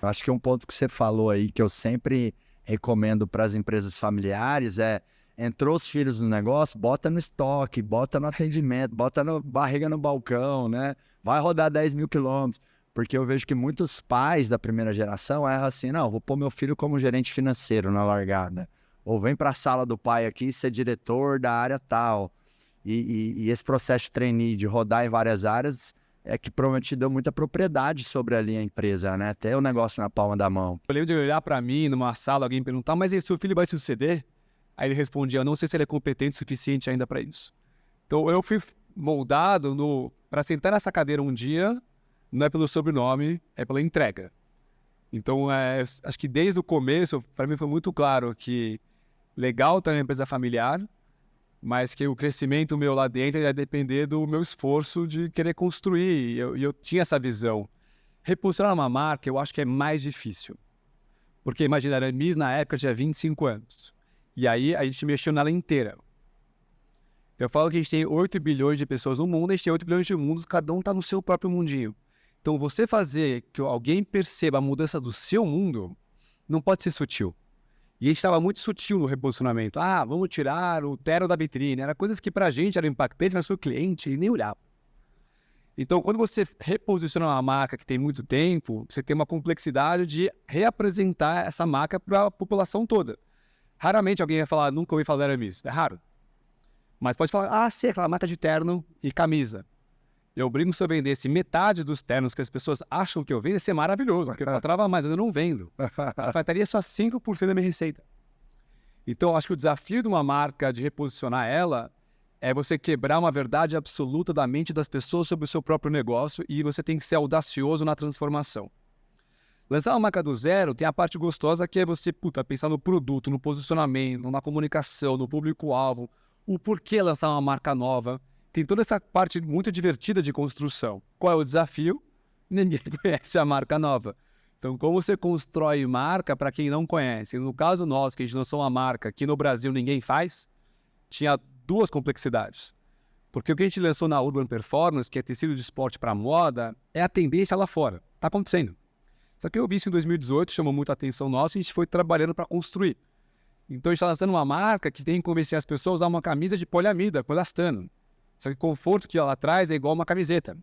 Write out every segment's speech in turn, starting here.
acho que um ponto que você falou aí, que eu sempre recomendo para as empresas familiares entrou os filhos no negócio, bota no estoque, bota no atendimento, bota no barriga no balcão, né? Vai rodar 10 mil quilômetros. Porque eu vejo que muitos pais da primeira geração erram assim, não, vou pôr meu filho como gerente financeiro na largada. Ou vem para a sala do pai aqui ser diretor da área tal. E esse processo de trainee, de rodar em várias áreas, é que provavelmente deu muita propriedade sobre ali a empresa, né? Ter o negócio na palma da mão. Eu lembro de olhar para mim numa sala, alguém perguntar, mas e seu filho vai suceder? Aí ele respondia, eu não sei se ele é competente o suficiente ainda para isso. Então eu fui moldado para sentar nessa cadeira um dia, não é pelo sobrenome, é pela entrega. Então acho que desde o começo, para mim foi muito claro que legal estar na empresa familiar, mas que o crescimento meu lá dentro ia depender do meu esforço de querer construir. E eu tinha essa visão. Reposicionar uma marca, eu acho que é mais difícil. Porque, imagina, a Aramis, na época, tinha 25 anos. E aí, a gente mexeu nela inteira. Eu falo que a gente tem 8 bilhões de pessoas no mundo, a gente tem 8 bilhões de mundos, cada um está no seu próprio mundinho. Então, você fazer que alguém perceba a mudança do seu mundo, não pode ser sutil. E a gente estava muito sutil no reposicionamento. Ah, vamos tirar o terno da vitrine. Era coisas que pra gente eram impactantes, mas pro cliente ele nem olhava. Então, quando você reposiciona uma marca que tem muito tempo, você tem uma complexidade de reapresentar essa marca para a população toda. Raramente alguém vai falar, nunca ouvi falar da Aramis. É raro. Mas pode falar, ah, sim, aquela marca de terno e camisa. Eu brinco se eu vendesse metade dos ternos que as pessoas acham que eu vendo, ia ser maravilhoso, porque eu faturava mais, mas eu não vendo. Eu fataria só 5% da minha receita. Então, eu acho que o desafio de uma marca, de reposicionar ela, é você quebrar uma verdade absoluta da mente das pessoas sobre o seu próprio negócio e você tem que ser audacioso na transformação. Lançar uma marca do zero tem a parte gostosa que é você pensar no produto, no posicionamento, na comunicação, no público-alvo, o porquê lançar uma marca nova. Tem toda essa parte muito divertida de construção. Qual é o desafio? Ninguém conhece a marca nova. Então, como você constrói marca para quem não conhece? No caso nosso, que a gente lançou uma marca que no Brasil ninguém faz, tinha duas complexidades. Porque o que a gente lançou na Urban Performance, que é tecido de esporte para moda, é a tendência lá fora. Está acontecendo. Só que eu vi isso em 2018, chamou muita atenção nossa e a gente foi trabalhando para construir. Então, a gente está lançando uma marca que tem que convencer as pessoas a usar uma camisa de poliamida, com elastano. Só que o conforto que ela traz é igual uma camiseta.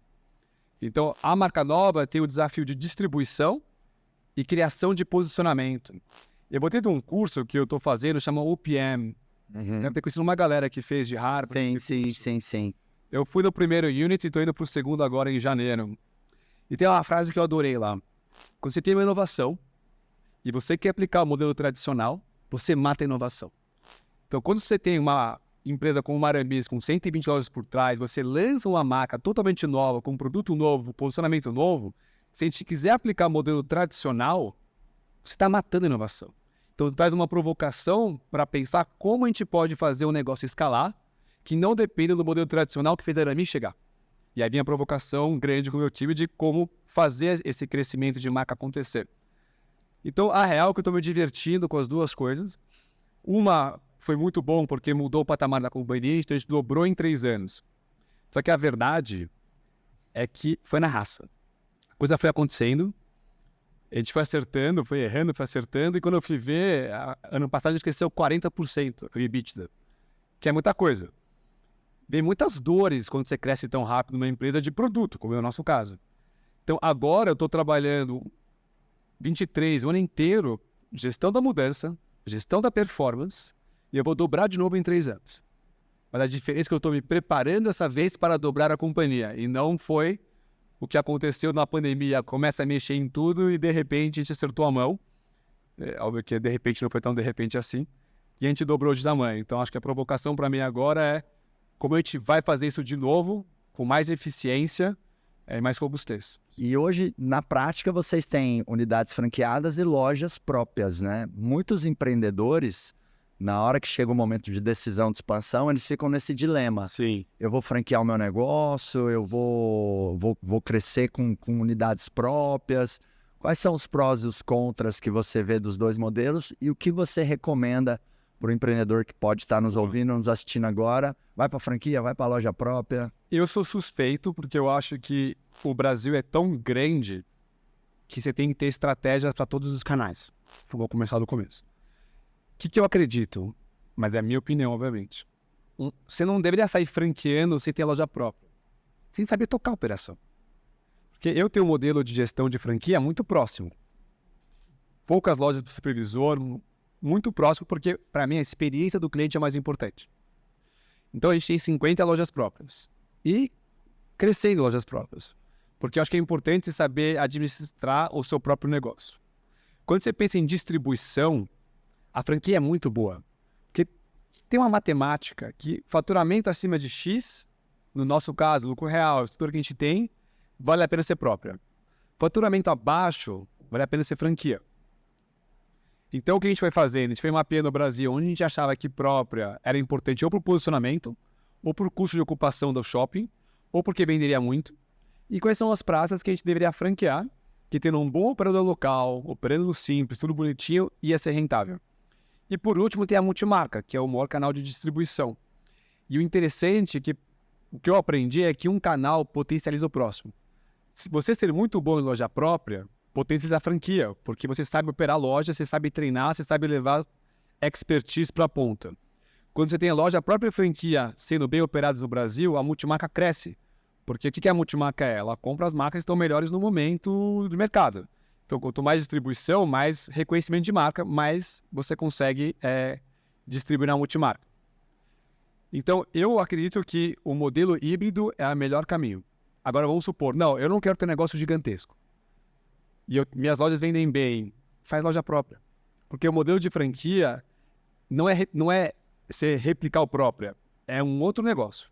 Então, a marca nova tem o desafio de distribuição e criação de posicionamento. Eu vou ter um curso que eu estou fazendo, chama OPM. Deve ter conhecido uma galera que fez de Harvard. Sim. Eu fui no primeiro unit e estou indo para o segundo agora em janeiro. E tem uma frase que eu adorei lá. Quando você tem uma inovação e você quer aplicar o modelo tradicional, você mata a inovação. Então, quando você tem uma empresa como uma Aramis, com 120 lojas por trás, você lança uma marca totalmente nova, com um produto novo, posicionamento novo, se a gente quiser aplicar o modelo tradicional, você está matando a inovação. Então, traz uma provocação para pensar como a gente pode fazer um negócio escalar, que não dependa do modelo tradicional que fez a Aramis chegar. E aí vem a provocação grande com o meu time de como fazer esse crescimento de marca acontecer. Então, a real é que eu estou me divertindo com as duas coisas. Uma foi muito bom porque mudou o patamar da companhia, então a gente dobrou em 3 anos. Só que a verdade é que foi na raça. A coisa foi acontecendo, a gente foi acertando, foi errando, foi acertando, e quando eu fui ver, ano passado a gente cresceu 40% o EBITDA, que é muita coisa. Vem muitas dores quando você cresce tão rápido numa empresa de produto, como é o nosso caso. Então agora eu estou trabalhando 23, o ano inteiro, gestão da mudança, gestão da performance, e eu vou dobrar de novo em 3 anos. Mas a diferença é que eu estou me preparando essa vez para dobrar a companhia, e não foi o que aconteceu na pandemia, começa a mexer em tudo e de repente a gente acertou a mão. Óbvio que de repente não foi tão de repente assim, e a gente dobrou de tamanho. Então acho que a provocação para mim agora é como a gente vai fazer isso de novo, com mais eficiência e mais robustez. E hoje, na prática, vocês têm unidades franqueadas e lojas próprias, né? Muitos empreendedores, na hora que chega o momento de decisão de expansão, eles ficam nesse dilema. Sim. Eu vou franquear o meu negócio, eu vou crescer com unidades próprias. Quais são os prós e os contras que você vê dos dois modelos e o que você recomenda para o empreendedor que pode estar nos ouvindo, nos assistindo agora? Vai para a franquia, vai para a loja própria? Eu sou suspeito porque eu acho que o Brasil é tão grande que você tem que ter estratégias para todos os canais. Vou começar do começo. O que eu acredito? Mas é a minha opinião, obviamente. Você não deveria sair franqueando sem ter loja própria, sem saber tocar a operação. Porque eu tenho um modelo de gestão de franquia muito próximo. Poucas lojas do supervisor, muito próximo, porque para mim a experiência do cliente é mais importante. Então a gente tem 50 lojas próprias e crescendo lojas próprias, porque eu acho que é importante você saber administrar o seu próprio negócio. Quando você pensa em distribuição, a franquia é muito boa, porque tem uma matemática que faturamento acima de X, no nosso caso, lucro real, a estrutura que a gente tem, vale a pena ser própria. Faturamento abaixo, vale a pena ser franquia. Então, o que a gente foi fazendo? A gente foi mapeando o Brasil, onde a gente achava que própria era importante ou para o posicionamento, ou para o custo de ocupação do shopping, ou porque venderia muito. E quais são as praças que a gente deveria franquear, que tendo um bom operador local, operando no simples, tudo bonitinho, ia ser rentável. E por último, tem a multimarca, que é o maior canal de distribuição. E o interessante é que o que eu aprendi é que um canal potencializa o próximo. Se você ser muito bom em loja própria, potencializa a franquia, porque você sabe operar a loja, você sabe treinar, você sabe levar expertise para a ponta. Quando você tem a loja própria e franquia sendo bem operadas no Brasil, a multimarca cresce. Porque o que a multimarca é? Ela compra as marcas que estão melhores no momento do mercado. Então, quanto mais distribuição, mais reconhecimento de marca, mais você consegue distribuir na multimarca. Então, eu acredito que o modelo híbrido é o melhor caminho. Agora, vamos supor, não, eu não quero ter negócio gigantesco. E minhas lojas vendem bem, faz loja própria. Porque o modelo de franquia não é você replicar o próprio, é um outro negócio.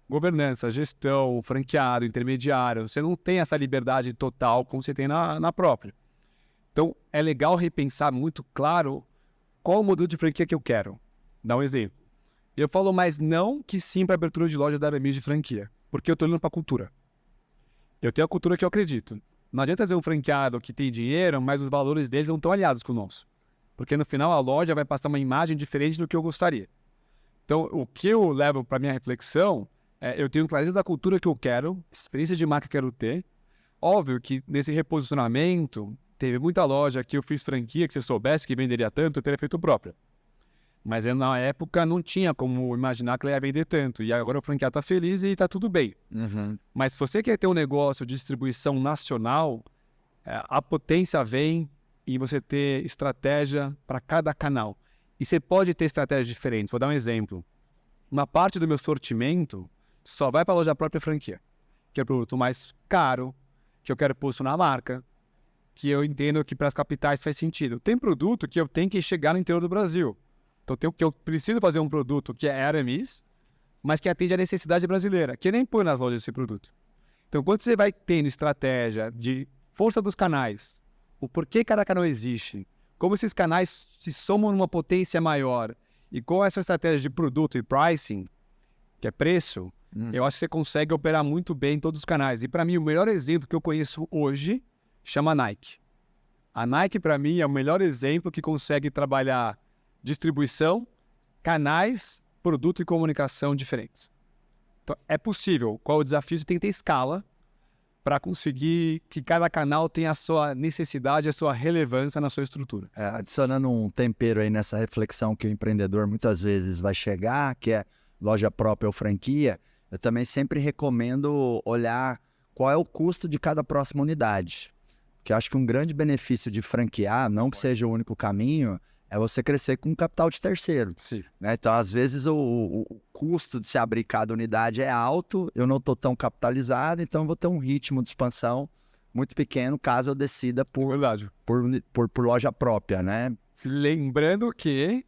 Governança, gestão, franqueado, intermediário, você não tem essa liberdade total como você tem na própria. Então, é legal repensar muito claro qual o modelo de franquia que eu quero. Dá um exemplo. Eu falo mais não que sim para abertura de loja da Aramis de franquia, porque eu estou olhando para a cultura. Eu tenho a cultura que eu acredito. Não adianta ter um franqueado que tem dinheiro, mas os valores deles não estão alinhados com o nosso. Porque no final a loja vai passar uma imagem diferente do que eu gostaria. Então, o que eu levo para minha reflexão é eu tenho clareza da cultura que eu quero, experiência de marca que eu quero ter. Óbvio que nesse reposicionamento, teve muita loja que eu fiz franquia, que se eu soubesse que venderia tanto, eu teria feito própria. Mas na época não tinha como imaginar que ela ia vender tanto. E agora o franqueado está feliz e está tudo bem. Uhum. Mas se você quer ter um negócio de distribuição nacional, a potência vem em você ter estratégia para cada canal. E você pode ter estratégias diferentes. Vou dar um exemplo. Uma parte do meu sortimento só vai para a loja própria franquia. Que é o produto mais caro, que eu quero posicionar a marca, que eu entendo que para as capitais faz sentido. Tem produto que eu tenho que chegar no interior do Brasil. Então, eu preciso fazer um produto que é Aramis, mas que atende à necessidade brasileira, que nem põe nas lojas esse produto. Então, quando você vai tendo estratégia de força dos canais, o porquê cada canal existe, como esses canais se somam numa potência maior, e qual é a sua estratégia de produto e pricing, que é preço, eu acho que você consegue operar muito bem em todos os canais. E, para mim, o melhor exemplo que eu conheço hoje chama Nike. A Nike, para mim, é o melhor exemplo que consegue trabalhar distribuição, canais, produto e comunicação diferentes. Então, é possível. Qual o desafio? Você tem que ter escala para conseguir que cada canal tenha a sua necessidade, a sua relevância na sua estrutura. Adicionando um tempero aí nessa reflexão que o empreendedor muitas vezes vai chegar, que é loja própria ou franquia, eu também sempre recomendo olhar qual é o custo de cada próxima unidade. Porque eu acho que um grande benefício de franquear, não que seja o único caminho, é você crescer com capital de terceiro. Sim. Né? Então, às vezes, o custo de se abrir cada unidade é alto, eu não estou tão capitalizado, então eu vou ter um ritmo de expansão muito pequeno, caso eu decida por loja própria, né? Lembrando que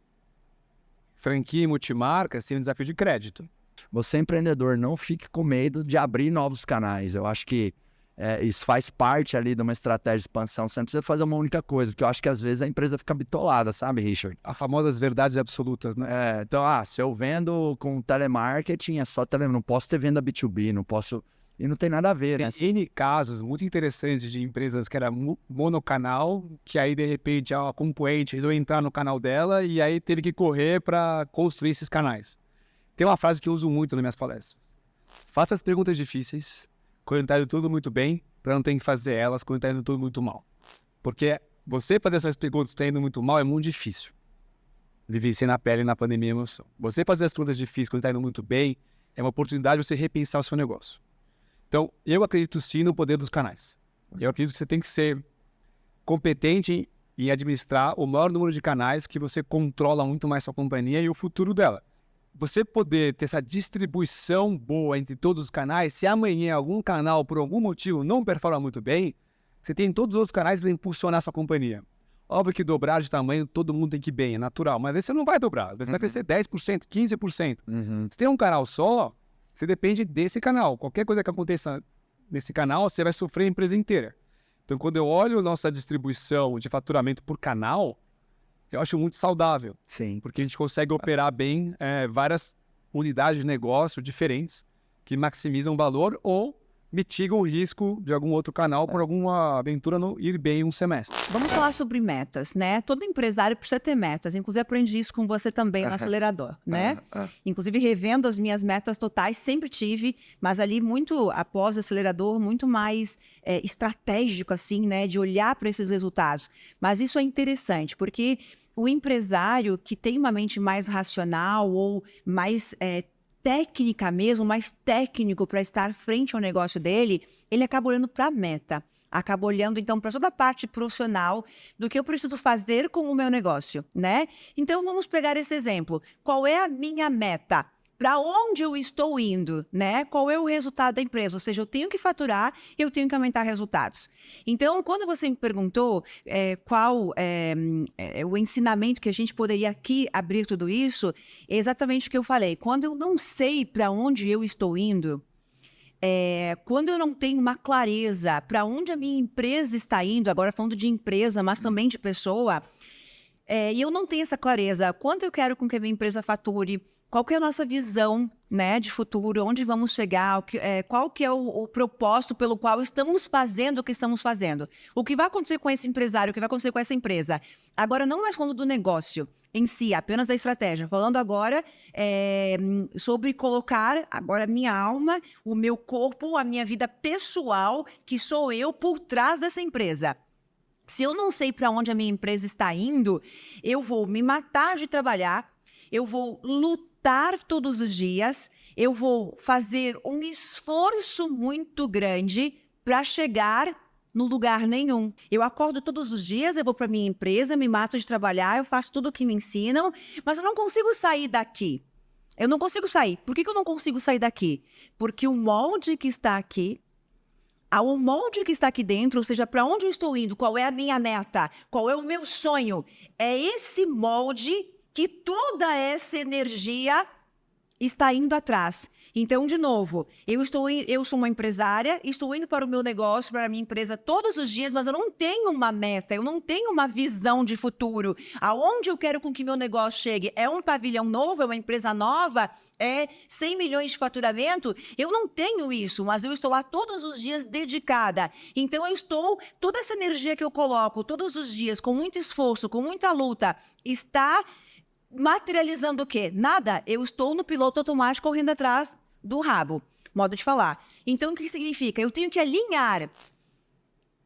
franquia e multimarcas tem um desafio de crédito. Você, empreendedor, não fique com medo de abrir novos canais. Eu acho que isso faz parte ali de uma estratégia de expansão. Você não precisa fazer uma única coisa, porque eu acho que às vezes a empresa fica bitolada, sabe, Richard? As famosas verdades absolutas, né? Então, se eu vendo com telemarketing, é só telemarketing, não posso ter venda B2B, não posso... E não tem nada a ver, né? Tem N casos muito interessantes de empresas que era monocanal, que aí, de repente, a concorrente resolveu entrar no canal dela e aí teve que correr para construir esses canais. Tem uma frase que eu uso muito nas minhas palestras. Faça as perguntas difíceis, quando está tudo muito bem, para não ter que fazer elas quando está indo tudo muito mal. Porque você fazer essas perguntas está indo muito mal é muito difícil. Vivenciar na pele, na pandemia, emoção. Você fazer as perguntas difíceis quando está indo muito bem é uma oportunidade de você repensar o seu negócio. Então, eu acredito sim no poder dos canais. Eu acredito que você tem que ser competente em administrar o maior número de canais, que você controla muito mais sua companhia e o futuro dela. Você poder ter essa distribuição boa entre todos os canais, se amanhã algum canal, por algum motivo, não performa muito bem, você tem todos os outros canais para impulsionar sua companhia. Óbvio que dobrar de tamanho, todo mundo tem que ir bem, é natural, mas aí você não vai dobrar, você vai crescer 10%, 15%. Se tem um canal só, você depende desse canal. Qualquer coisa que aconteça nesse canal, você vai sofrer a empresa inteira. Então, quando eu olho nossa distribuição de faturamento por canal, eu acho muito saudável. Sim. Porque a gente consegue operar bem várias unidades de negócio diferentes que maximizam o valor ou mitigam o risco de algum outro canal por alguma aventura não ir bem um semestre. Vamos falar sobre metas, né? Todo empresário precisa ter metas. Inclusive, aprendi isso com você também no acelerador, né? Inclusive, revendo as minhas metas totais, sempre tive, mas ali muito após o acelerador, muito mais estratégico, assim, né? De olhar para esses resultados. Mas isso é interessante, porque o empresário que tem uma mente mais racional ou mais técnica mesmo, mais técnico para estar frente ao negócio dele, ele acaba olhando para a meta. Acaba olhando, então, para toda a parte profissional do que eu preciso fazer com o meu negócio, né? Então, vamos pegar esse exemplo. Qual é a minha meta? Para onde eu estou indo, né? Qual é o resultado da empresa? Ou seja, eu tenho que faturar, eu tenho que aumentar resultados. Então, quando você me perguntou qual é o ensinamento que a gente poderia aqui abrir tudo isso, é exatamente o que eu falei. Quando eu não sei para onde eu estou indo, quando eu não tenho uma clareza para onde a minha empresa está indo, agora falando de empresa, mas também de pessoa, e eu não tenho essa clareza, quanto eu quero com que a minha empresa fature, qual que é a nossa visão, né, de futuro, onde vamos chegar, qual que é o propósito pelo qual estamos fazendo o que estamos fazendo. O que vai acontecer com esse empresário, o que vai acontecer com essa empresa. Agora, não mais falando do negócio em si, apenas da estratégia. Falando agora sobre colocar agora a minha alma, o meu corpo, a minha vida pessoal, que sou eu por trás dessa empresa. Se eu não sei para onde a minha empresa está indo, eu vou me matar de trabalhar, eu vou lutar todos os dias, eu vou fazer um esforço muito grande para chegar no lugar nenhum. Eu acordo todos os dias, eu vou para minha empresa, me mato de trabalhar, eu faço tudo o que me ensinam, mas eu não consigo sair daqui. Eu não consigo sair. Por que eu não consigo sair daqui? Porque o molde que está aqui, o molde que está aqui dentro, ou seja, para onde eu estou indo, qual é a minha meta, qual é o meu sonho, é esse molde que toda essa energia está indo atrás. Então, de novo, eu sou uma empresária, estou indo para o meu negócio, para a minha empresa todos os dias, mas eu não tenho uma meta, eu não tenho uma visão de futuro. Aonde eu quero com que meu negócio chegue? É um pavilhão novo? É uma empresa nova? É 100 milhões de faturamento? Eu não tenho isso, mas eu estou lá todos os dias dedicada. Então, toda essa energia que eu coloco todos os dias, com muito esforço, com muita luta, está materializando o quê? Nada. Eu estou no piloto automático correndo atrás do rabo, modo de falar. Então, o que significa? Eu tenho que alinhar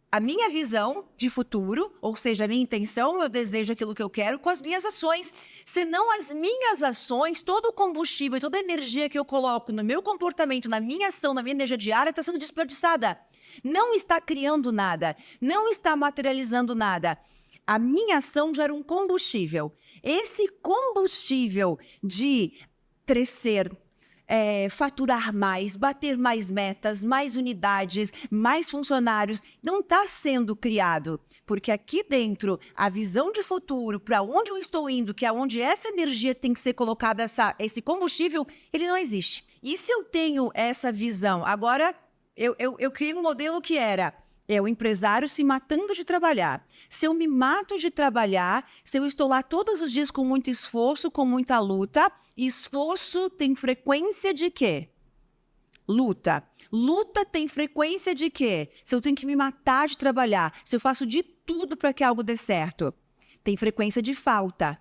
a minha visão de futuro, ou seja, a minha intenção, meu desejo, aquilo que eu quero, com as minhas ações. Senão as minhas ações, todo o combustível e toda a energia que eu coloco no meu comportamento, na minha ação, na minha energia diária, está sendo desperdiçada. Não está criando nada, não está materializando nada. A minha ação gera um combustível. Esse combustível de crescer, faturar mais, bater mais metas, mais unidades, mais funcionários, não está sendo criado. Porque aqui dentro, a visão de futuro, para onde eu estou indo, que é onde essa energia tem que ser colocada, esse combustível, ele não existe. E se eu tenho essa visão? Agora, eu criei um modelo que era... o empresário se matando de trabalhar. Se eu me mato de trabalhar, se eu estou lá todos os dias com muito esforço, com muita luta, esforço tem frequência de quê? Luta. Luta tem frequência de quê? Se eu tenho que me matar de trabalhar, se eu faço de tudo para que algo dê certo, tem frequência de falta.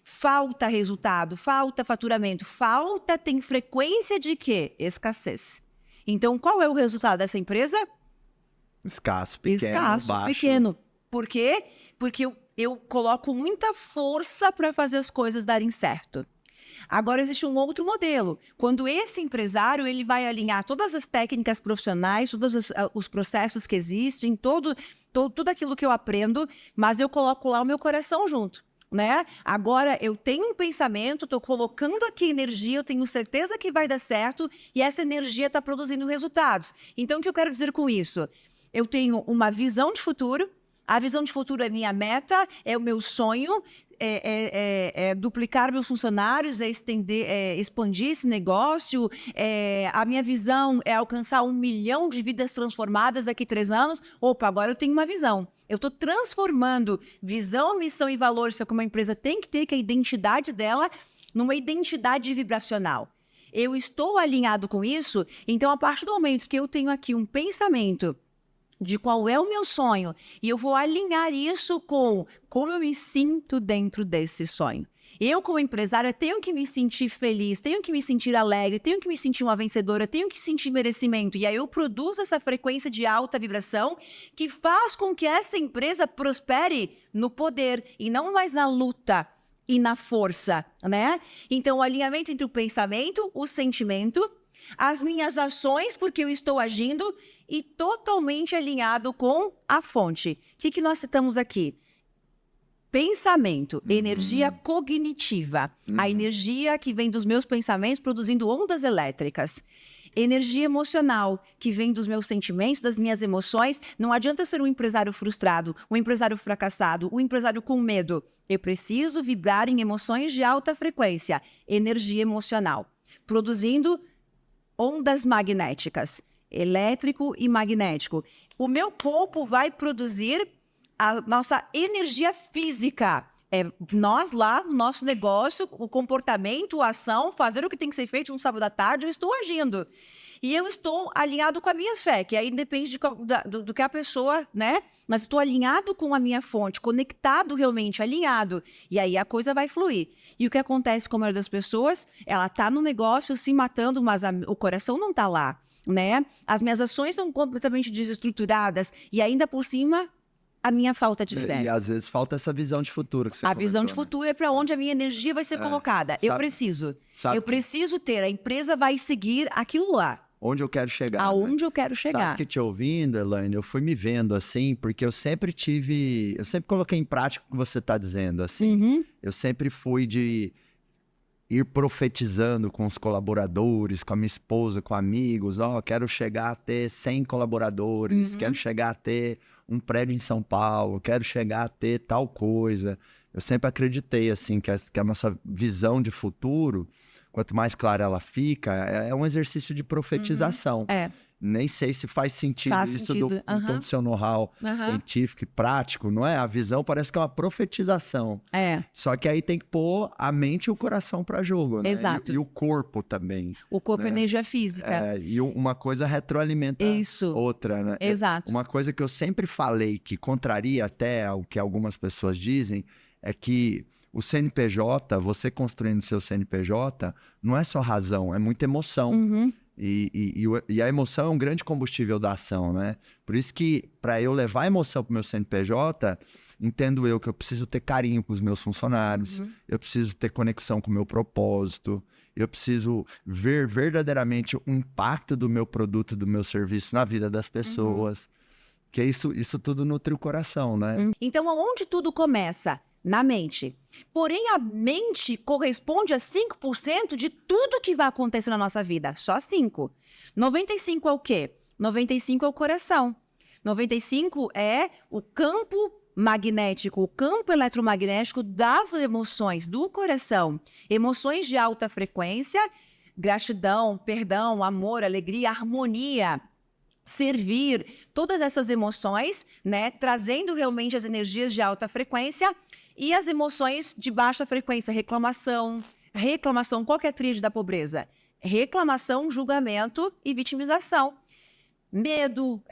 Falta resultado, falta faturamento. Falta tem frequência de quê? Escassez. Então, qual é o resultado dessa empresa? Escasso, pequeno, Escasso, baixo. pequeno. Por quê? Porque eu coloco muita força para fazer as coisas darem certo. Agora, existe um outro modelo. Quando esse empresário ele vai alinhar todas as técnicas profissionais, todos os processos que existem, tudo aquilo que eu aprendo, mas eu coloco lá o meu coração junto. Né? Agora, eu tenho um pensamento, estou colocando aqui energia, eu tenho certeza que vai dar certo e essa energia está produzindo resultados. Então, o que eu quero dizer com isso? Eu tenho uma visão de futuro, a visão de futuro é minha meta, é o meu sonho, é duplicar meus funcionários, expandir esse negócio, a minha visão é alcançar 1 milhão de vidas transformadas daqui a 3 anos. Opa, agora eu tenho uma visão. Eu estou transformando visão, missão e valores que uma empresa tem que ter, que é a identidade dela, numa identidade vibracional. Eu estou alinhado com isso, então a partir do momento que eu tenho aqui um pensamento de qual é o meu sonho, e eu vou alinhar isso com como eu me sinto dentro desse sonho. Eu, como empresária, tenho que me sentir feliz, tenho que me sentir alegre, tenho que me sentir uma vencedora, tenho que sentir merecimento. E aí eu produzo essa frequência de alta vibração que faz com que essa empresa prospere no poder e não mais na luta e na força, né? Então, o alinhamento entre o pensamento, o sentimento, as minhas ações, porque eu estou agindo, e totalmente alinhado com a fonte. O que nós citamos aqui? Pensamento, energia cognitiva. A energia que vem dos meus pensamentos produzindo ondas elétricas. Energia emocional, que vem dos meus sentimentos, das minhas emoções. Não adianta ser um empresário frustrado, um empresário fracassado, um empresário com medo. Eu preciso vibrar em emoções de alta frequência. Energia emocional. Produzindo ondas magnéticas, elétrico e magnético. O meu corpo vai produzir a nossa energia física. Nós lá, no nosso negócio, o comportamento, a ação, fazer o que tem que ser feito no sábado à tarde, eu estou agindo. E eu estou alinhado com a minha fé, que aí depende do que a pessoa, né? Mas estou alinhado com a minha fonte, conectado realmente, alinhado. E aí a coisa vai fluir. E o que acontece com a maioria das pessoas? Ela está no negócio se matando, mas o coração não está lá, né? As minhas ações são completamente desestruturadas. E ainda por cima, a minha falta de fé. E às vezes falta essa visão de futuro que você comentou, visão de né? futuro é para onde a minha energia vai ser colocada. Eu preciso ter, a empresa vai seguir aquilo lá. Onde eu quero chegar. Aonde eu quero chegar. Sabe que te ouvindo, Elaine, eu fui me vendo assim, porque eu sempre coloquei em prática o que você está dizendo, assim. Eu sempre fui de ir profetizando com os colaboradores, com a minha esposa, com amigos, quero chegar a ter 100 colaboradores, quero chegar a ter um prédio em São Paulo, quero chegar a ter tal coisa. Eu sempre acreditei, assim, que a nossa visão de futuro, quanto mais clara ela fica, é um exercício de profetização. Nem sei se faz sentido do seu know-how científico e prático, não é? A visão parece que é uma profetização. Só que aí tem que pôr a mente e o coração para jogo, né? Exato. E o corpo também. O corpo né? é energia física. E uma coisa retroalimenta outra, né? Exato. Uma coisa que eu sempre falei que contraria até o que algumas pessoas dizem é que o CNPJ, você construindo seu CNPJ, não é só razão, é muita emoção. E a emoção é um grande combustível da ação, né? Por isso que, para eu levar a emoção para o meu CNPJ, entendo eu que eu preciso ter carinho com os meus funcionários, eu preciso ter conexão com o meu propósito, eu preciso ver verdadeiramente o impacto do meu produto, do meu serviço na vida das pessoas. Que isso tudo nutre o coração, né? Então, aonde tudo começa? Na mente. Porém, a mente corresponde a 5% de tudo que vai acontecer na nossa vida. Só 5%. 95% é o quê? 95% é o coração. 95% é o campo magnético, o campo eletromagnético das emoções, do coração. Emoções de alta frequência, gratidão, perdão, amor, alegria, harmonia, servir, todas essas emoções, né, trazendo realmente as energias de alta frequência e as emoções de baixa frequência, reclamação, qual que é a tríade da pobreza? Reclamação, julgamento e vitimização. Medo,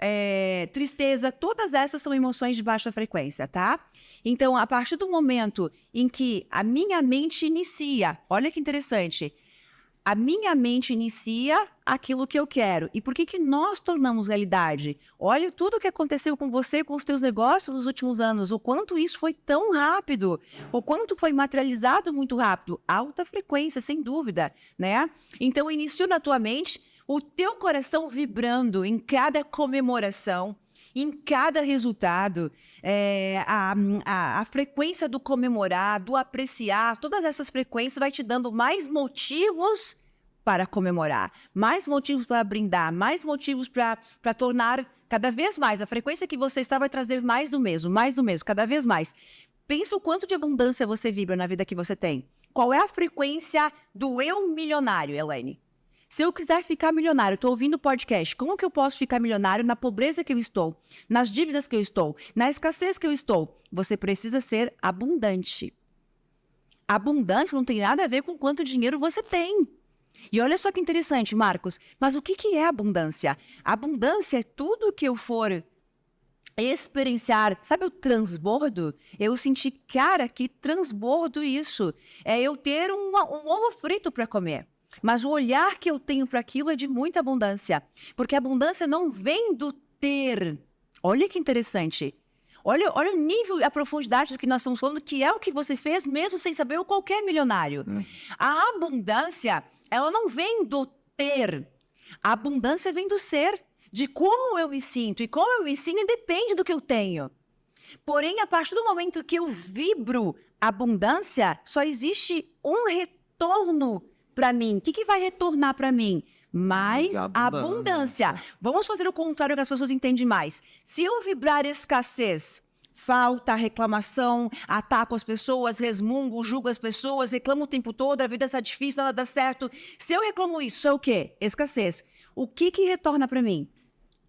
tristeza, todas essas são emoções de baixa frequência, tá? Então, a partir do momento em que a minha mente inicia, olha que interessante, A minha mente inicia aquilo que eu quero. E por que que nós tornamos realidade? Olha tudo o que aconteceu com você, com os teus negócios nos últimos anos. O quanto isso foi tão rápido. O quanto foi materializado muito rápido. Alta frequência, sem dúvida, né? Então, iniciou na tua mente o teu coração vibrando em cada comemoração, em cada resultado, a frequência do comemorar, do apreciar, todas essas frequências vai te dando mais motivos para comemorar, mais motivos para brindar, mais motivos para tornar cada vez mais. A frequência que você está vai trazer mais do mesmo, cada vez mais. Pensa o quanto de abundância você vibra na vida que você tem. Qual é a frequência do eu milionário, Elaine? Se eu quiser ficar milionário, estou ouvindo o podcast, como que eu posso ficar milionário na pobreza que eu estou, nas dívidas que eu estou, na escassez que eu estou? Você precisa ser abundante. Abundante não tem nada a ver com quanto dinheiro você tem. E olha só que interessante, Marcos, mas o que é abundância? Abundância é tudo que eu for experienciar, sabe o transbordo? Eu senti, cara, que transbordo isso. É eu ter um ovo frito para comer. Mas o olhar que eu tenho para aquilo é de muita abundância. Porque a abundância não vem do ter. Olha que interessante. Olha o nível, a profundidade do que nós estamos falando, que é o que você fez mesmo sem saber o qualquer milionário. A abundância, ela não vem do ter. A abundância vem do ser. De como eu me sinto. E como eu me sinto depende do que eu tenho. Porém, a partir do momento que eu vibro abundância, só existe um retorno para mim. O que vai retornar para mim? Mais abundância. Vamos fazer o contrário que as pessoas entendem mais. Se eu vibrar escassez, falta, reclamação, ataco as pessoas, resmungo, julgo as pessoas, reclamo o tempo todo, a vida está difícil, nada dá certo. Se eu reclamo isso, é o quê? Escassez. O que retorna para mim?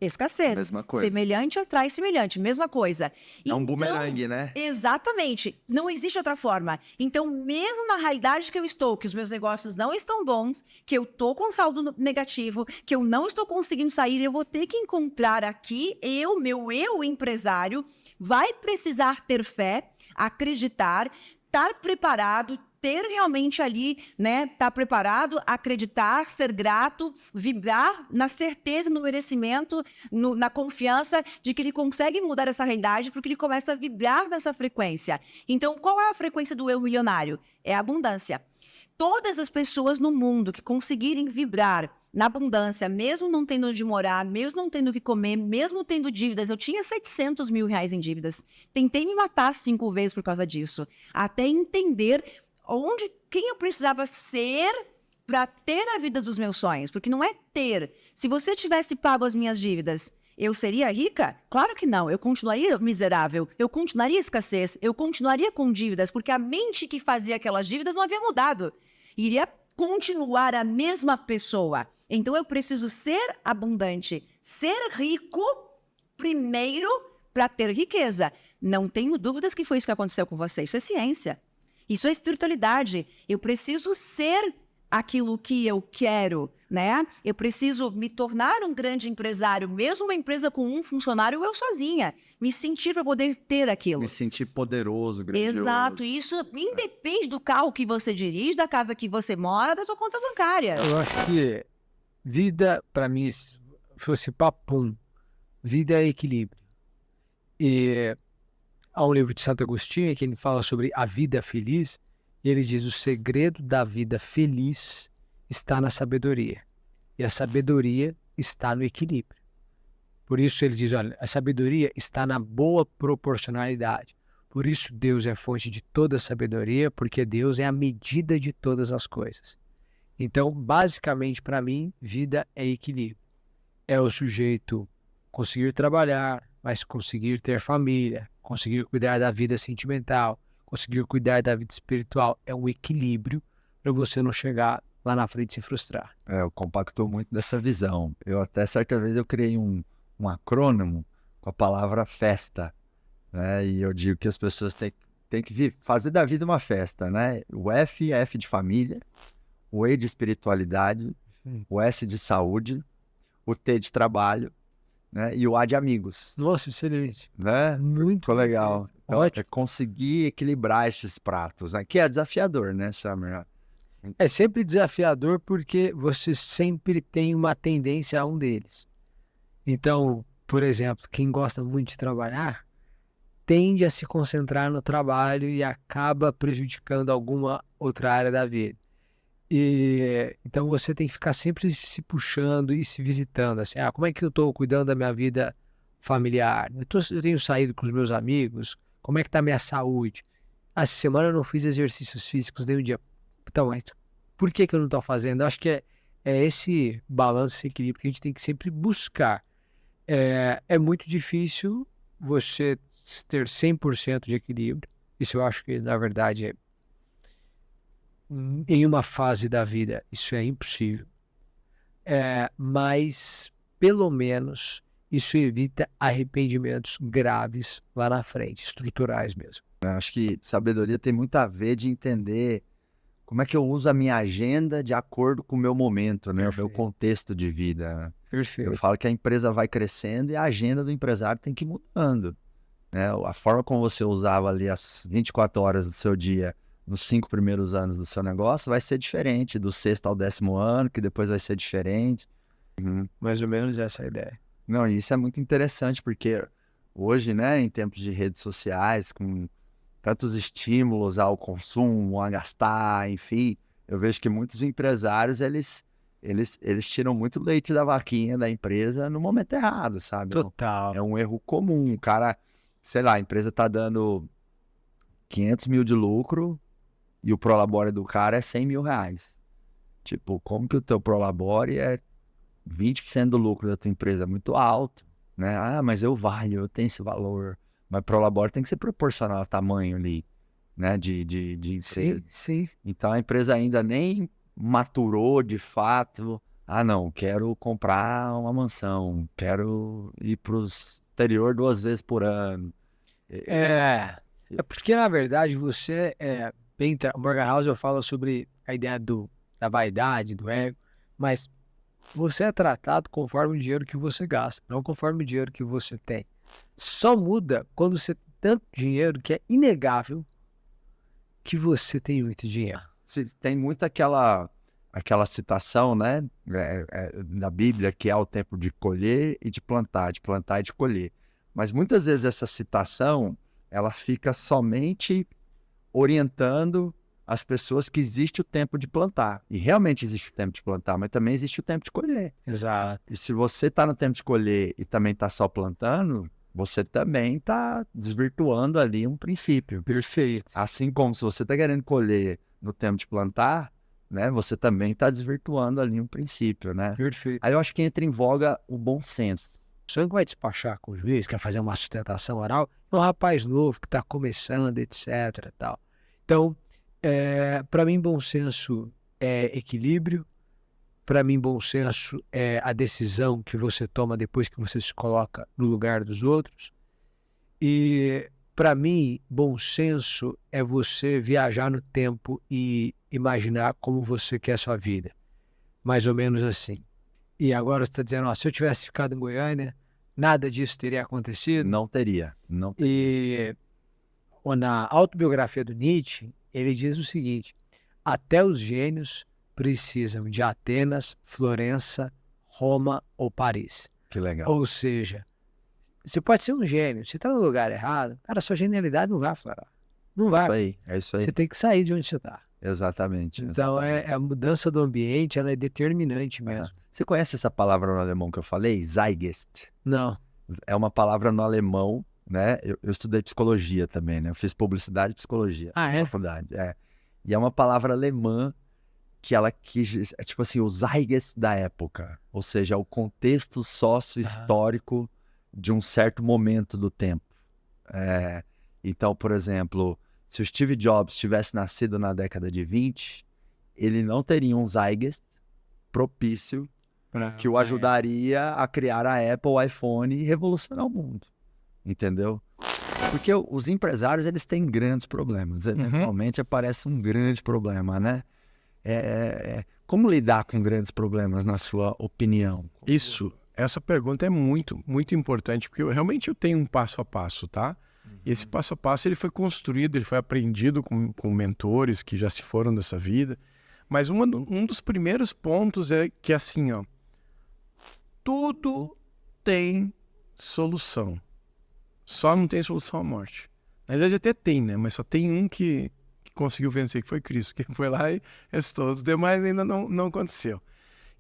Escassez. Mesma coisa. Semelhante atrai semelhante, mesma coisa. É um bumerangue, né? Exatamente. Não existe outra forma. Então, mesmo na realidade que eu estou, que os meus negócios não estão bons, que eu estou com saldo negativo, que eu não estou conseguindo sair, eu vou ter que encontrar aqui, meu eu empresário, vai precisar ter fé, acreditar, estar preparado, ter realmente ali, né, estar preparado, acreditar, ser grato, vibrar na certeza, no merecimento, na confiança de que ele consegue mudar essa realidade, porque ele começa a vibrar nessa frequência. Então, qual é a frequência do eu milionário? É a abundância. Todas as pessoas no mundo que conseguirem vibrar na abundância, mesmo não tendo onde morar, mesmo não tendo o que comer, mesmo tendo dívidas, eu tinha 700 mil reais em dívidas. Tentei me matar 5 vezes por causa disso, até entender quem eu precisava ser para ter a vida dos meus sonhos, porque não é ter. Se você tivesse pago as minhas dívidas, eu seria rica? Claro que não, eu continuaria miserável, eu continuaria escassez, eu continuaria com dívidas, porque a mente que fazia aquelas dívidas não havia mudado. Iria continuar a mesma pessoa. Então eu preciso ser abundante, ser rico primeiro para ter riqueza. Não tenho dúvidas que foi isso que aconteceu com você, isso é ciência. Isso é espiritualidade. Eu preciso ser aquilo que eu quero, né? Eu preciso me tornar um grande empresário, mesmo uma empresa com um funcionário, eu sozinha. Me sentir para poder ter aquilo. Me sentir poderoso, grandioso. Exato. Isso independe do carro que você dirige, da casa que você mora, da sua conta bancária. Eu acho que vida, para mim, se fosse papum, vida é equilíbrio. E há um livro de Santo Agostinho que ele fala sobre a vida feliz, e ele diz: o segredo da vida feliz está na sabedoria, e a sabedoria está no equilíbrio. Por isso ele diz, olha, a sabedoria está na boa proporcionalidade. Por isso Deus é fonte de toda sabedoria, porque Deus é a medida de todas as coisas. Então, basicamente, para mim, vida é equilíbrio. É o sujeito conseguir trabalhar, mas conseguir ter família, conseguir cuidar da vida sentimental, conseguir cuidar da vida espiritual. É um equilíbrio para você não chegar lá na frente e se frustrar. Eu compacto muito dessa visão. Eu até certa vez eu criei um acrônimo com a palavra festa, né? E eu digo que as pessoas têm que fazer da vida uma festa, né? O F de família, o E de espiritualidade, o S de saúde, o T de trabalho, né? E o A de amigos. Nossa, excelente. Né? Muito legal. Então, ótimo. é conseguir equilibrar esses pratos, né? Que é desafiador, né, Summer? É sempre desafiador porque você sempre tem uma tendência a um deles. Então, por exemplo, quem gosta muito de trabalhar tende a se concentrar no trabalho e acaba prejudicando alguma outra área da vida. Então você tem que ficar sempre se puxando e se visitando, assim, como é que eu estou cuidando da minha vida familiar? Eu tenho saído com os meus amigos, como é que está a minha saúde? Essa semana eu não fiz exercícios físicos nenhum dia. Então, mas por que eu não estou fazendo? Eu acho que é esse balanço, esse equilíbrio que a gente tem que sempre buscar. É muito difícil você ter 100% de equilíbrio. Isso eu acho que, na verdade, em uma fase da vida, isso é impossível. Mas, pelo menos, isso evita arrependimentos graves lá na frente, estruturais mesmo. Eu acho que sabedoria tem muito a ver de entender como é que eu uso a minha agenda de acordo com o meu momento, né? O meu contexto de vida. Perfeito. Eu falo que a empresa vai crescendo e a agenda do empresário tem que ir mudando, né? A forma como você usava ali as 24 horas do seu dia nos 5 primeiros anos do seu negócio vai ser diferente do 6º ao 10º ano, que depois vai ser diferente. Mais ou menos essa é a ideia. Não, e isso é muito interessante porque hoje, né, em tempos de redes sociais, com tantos estímulos ao consumo, a gastar, enfim, eu vejo que muitos empresários, eles tiram muito leite da vaquinha da empresa no momento errado, sabe? Total. É um erro comum. O cara, sei lá, a empresa tá dando 500 mil de lucro e o Prolabore do cara é 100 mil reais. Tipo, como que o teu Prolabore é 20% do lucro da tua empresa? Muito alto, né? Mas eu tenho esse valor. Mas Prolabore tem que ser proporcional ao tamanho ali, né? De empresa. Sim. Então a empresa ainda nem maturou de fato. Não, quero comprar uma mansão, quero ir para o exterior 2 vezes por ano. É porque, na verdade, você o Morgan Housel fala sobre a ideia da vaidade, do ego, mas você é tratado conforme o dinheiro que você gasta, não conforme o dinheiro que você tem. Só muda quando você tem tanto dinheiro que é inegável que você tem muito dinheiro. Tem muito aquela citação, né, da Bíblia, que é o tempo de colher e de plantar e de colher. Mas muitas vezes essa citação, ela fica somente orientando as pessoas que existe o tempo de plantar. E realmente existe o tempo de plantar, mas também existe o tempo de colher. Exato. E se você está no tempo de colher e também está só plantando, você também está desvirtuando ali um princípio. Perfeito. Assim como se você está querendo colher no tempo de plantar, né, você também está desvirtuando ali um princípio, né? Perfeito. Aí eu acho que entra em voga o bom senso. Você não vai despachar com o juiz, quer fazer uma sustentação oral, é um rapaz novo que está começando, etc. Tal. Então, para mim, bom senso é equilíbrio. Para mim, bom senso é a decisão que você toma depois que você se coloca no lugar dos outros. E, para mim, bom senso é você viajar no tempo e imaginar como você quer a sua vida. Mais ou menos assim. E agora você está dizendo, se eu tivesse ficado em Goiânia, nada disso teria acontecido? Não teria. E na autobiografia do Nietzsche, ele diz o seguinte: até os gênios precisam de Atenas, Florença, Roma ou Paris. Que legal. Ou seja, você pode ser um gênio, você está no lugar errado, cara, sua genialidade não vai aflorar. Não vai. É isso aí. Você tem que sair de onde você está. Exatamente. Então, a mudança do ambiente, ela é determinante mesmo. Você conhece essa palavra no alemão que eu falei? Zeitgeist. Não. É uma palavra no alemão, né? Eu estudei psicologia também, né? Eu fiz publicidade e psicologia na faculdade. E é uma palavra alemã que ela quis, tipo assim, o Zeitgeist da época. Ou seja, o contexto sócio-histórico de um certo momento do tempo. Então, por exemplo, se o Steve Jobs tivesse nascido na década de 20, ele não teria um Zeitgeist propício que o ajudaria a criar a Apple, o iPhone e revolucionar o mundo. Entendeu? Porque os empresários, eles têm grandes problemas. Eventualmente aparece um grande problema, né? Como lidar com grandes problemas, na sua opinião? Essa pergunta é muito, muito importante, porque eu tenho um passo a passo, tá? E esse passo a passo ele foi construído, ele foi aprendido com mentores que já se foram dessa vida. Mas um dos primeiros pontos é que assim, ó, tudo tem solução. Só não tem solução à morte. Na verdade até tem, né? Mas só tem um que conseguiu vencer, que foi Cristo, que foi lá e restou. Os demais ainda não aconteceu.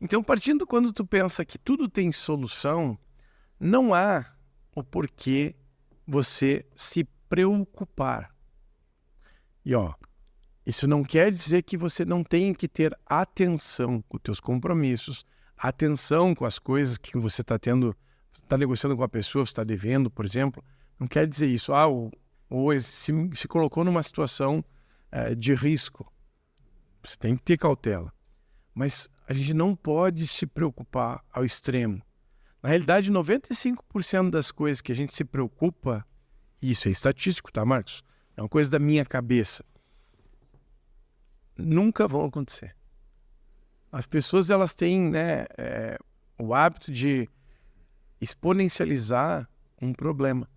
Então, partindo quando tu pensa que tudo tem solução, não há o porquê você se preocupar. E ó, isso não quer dizer que você não tenha que ter atenção com os teus compromissos, atenção com as coisas que você está tendo, está negociando com a pessoa, você está devendo, por exemplo. Não quer dizer isso. Ou se colocou numa situação de risco. Você tem que ter cautela. Mas a gente não pode se preocupar ao extremo. Na realidade, 95% das coisas que a gente se preocupa, isso é estatístico, tá, Marcos? É uma coisa da minha cabeça. Nunca vão acontecer. As pessoas, elas têm, né, o hábito de exponencializar um problema.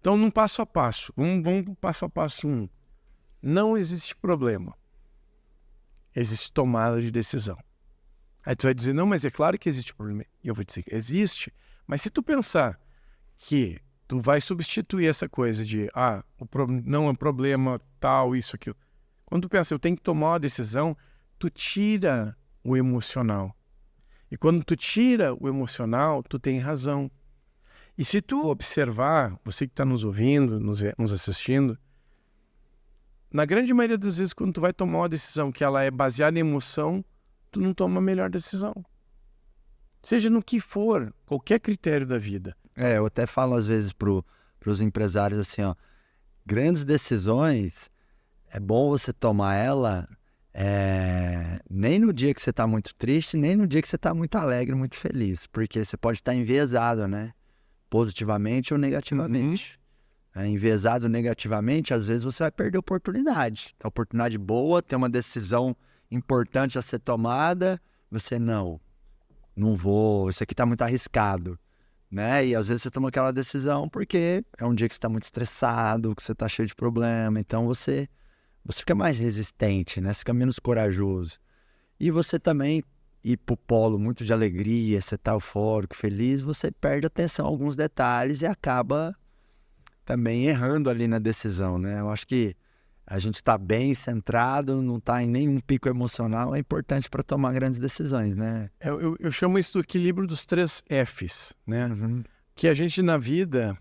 Então, num passo a passo, vamos para o passo a passo 1. Não existe problema. Existe tomada de decisão. Aí tu vai dizer, não, mas é claro que existe problema. E eu vou dizer que existe, mas se tu pensar que tu vai substituir essa coisa de, não é problema, tal, isso, aquilo. Quando tu pensa, eu tenho que tomar uma decisão, tu tira o emocional. E quando tu tira o emocional, tu tem razão. E se tu observar, você que está nos ouvindo, nos assistindo, na grande maioria das vezes, quando tu vai tomar uma decisão que ela é baseada em emoção, tu não toma a melhor decisão. Seja no que for, qualquer critério da vida. Eu até falo às vezes pros empresários assim, ó, grandes decisões, é bom você tomar ela nem no dia que você está muito triste, nem no dia que você está muito alegre, muito feliz, porque você pode estar enviesado, né? Positivamente ou negativamente. Enviesado negativamente, às vezes você vai perder oportunidade. A oportunidade boa, tem uma decisão importante a ser tomada, você não vou, isso aqui está muito arriscado, né? E às vezes você toma aquela decisão porque é um dia que você está muito estressado, que você está cheio de problema, então você fica mais resistente, né? Você fica menos corajoso. E você também ir pro polo muito de alegria, você tá eufórico, feliz, você perde atenção a alguns detalhes e acaba também errando ali na decisão, né? Eu acho que a gente está bem centrado, não está em nenhum pico emocional, é importante para tomar grandes decisões, né? Eu chamo isso do equilíbrio dos 3 Fs, né? Que a gente na vida,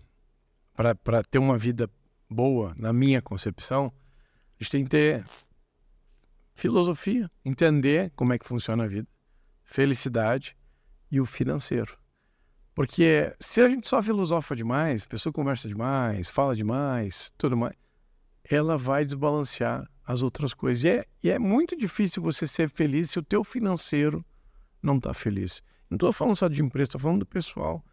para ter uma vida boa, na minha concepção, a gente tem que ter filosofia, entender como é que funciona a vida, felicidade e o financeiro. Porque se a gente só filosofa demais, a pessoa conversa demais, fala demais, tudo mais, ela vai desbalancear as outras coisas. E é muito difícil você ser feliz se o teu financeiro não está feliz. Não estou falando só de empresa, estou falando do pessoal.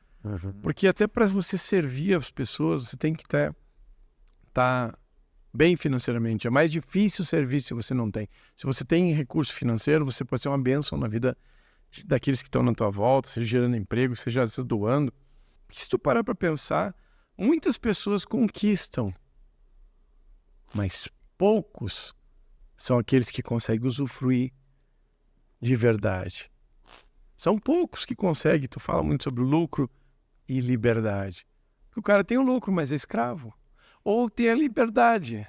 Porque até para você servir as pessoas, você tem que tá bem financeiramente. É mais difícil servir se você não tem. Se você tem recurso financeiro, você pode ser uma bênção na vida daqueles que estão na tua volta, seja gerando emprego, seja às vezes doando. Se tu parar para pensar, muitas pessoas conquistam, mas poucos são aqueles que conseguem usufruir de verdade. São poucos que conseguem. Tu fala muito sobre lucro e liberdade. O cara tem o lucro, mas é escravo. Ou tem a liberdade,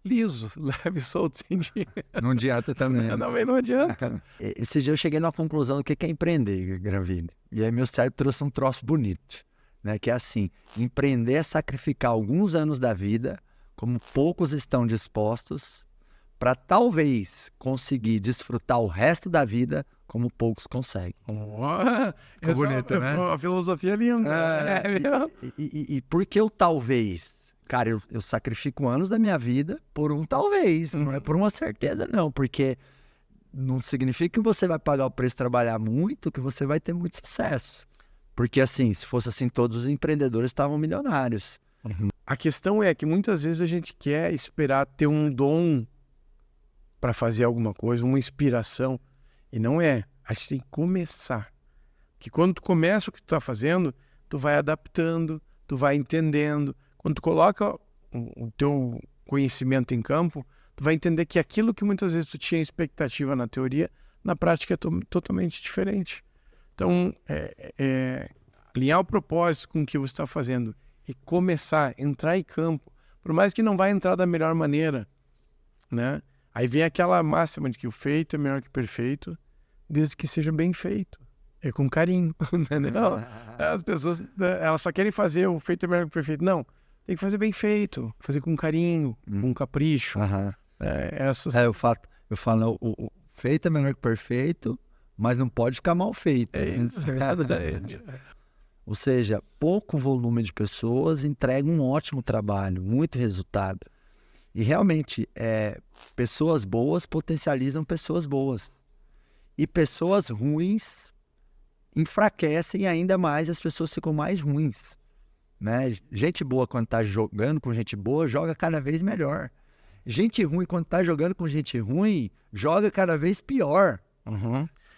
liso, leve, solto, sem dinheiro. Não adianta também. Também não adianta. Esse dia eu cheguei numa conclusão do que é empreender, Granville. E aí meu cérebro trouxe um troço bonito, né? Que é assim, empreender é sacrificar alguns anos da vida, como poucos estão dispostos, para talvez conseguir desfrutar o resto da vida como poucos conseguem. Ficou bonito, né? A filosofia é linda. E por que o talvez? Cara, eu sacrifico anos da minha vida por um talvez, não é por uma certeza não, porque não significa que você vai pagar o preço de trabalhar muito, que você vai ter muito sucesso. Porque assim, se fosse assim, todos os empreendedores estavam milionários. A questão é que muitas vezes a gente quer esperar ter um dom para fazer alguma coisa, uma inspiração, e não é. A gente tem que começar. Que quando tu começa o que tu está fazendo, tu vai adaptando, tu vai entendendo. Quando tu coloca o teu conhecimento em campo, tu vai entender que aquilo que muitas vezes tu tinha expectativa na teoria, na prática é totalmente diferente. Então, alinhar o propósito com o que você está fazendo e começar a entrar em campo, por mais que não vai entrar da melhor maneira, né? Aí vem aquela máxima de que o feito é melhor que o perfeito, desde que seja bem feito. É com carinho, entendeu? As pessoas, elas só querem fazer o feito é melhor que o perfeito. Não, tem que fazer bem feito, fazer com carinho, com capricho. Eu falo, o feito é melhor que o perfeito, mas não pode ficar mal feito. É isso, verdade. Ou seja, pouco volume de pessoas entrega um ótimo trabalho, muito resultado. E realmente, pessoas boas potencializam pessoas boas. E pessoas ruins enfraquecem ainda mais, as pessoas ficam mais ruins. Né? Gente boa, quando está jogando com gente boa, joga cada vez melhor. Gente ruim, quando está jogando com gente ruim, joga cada vez pior.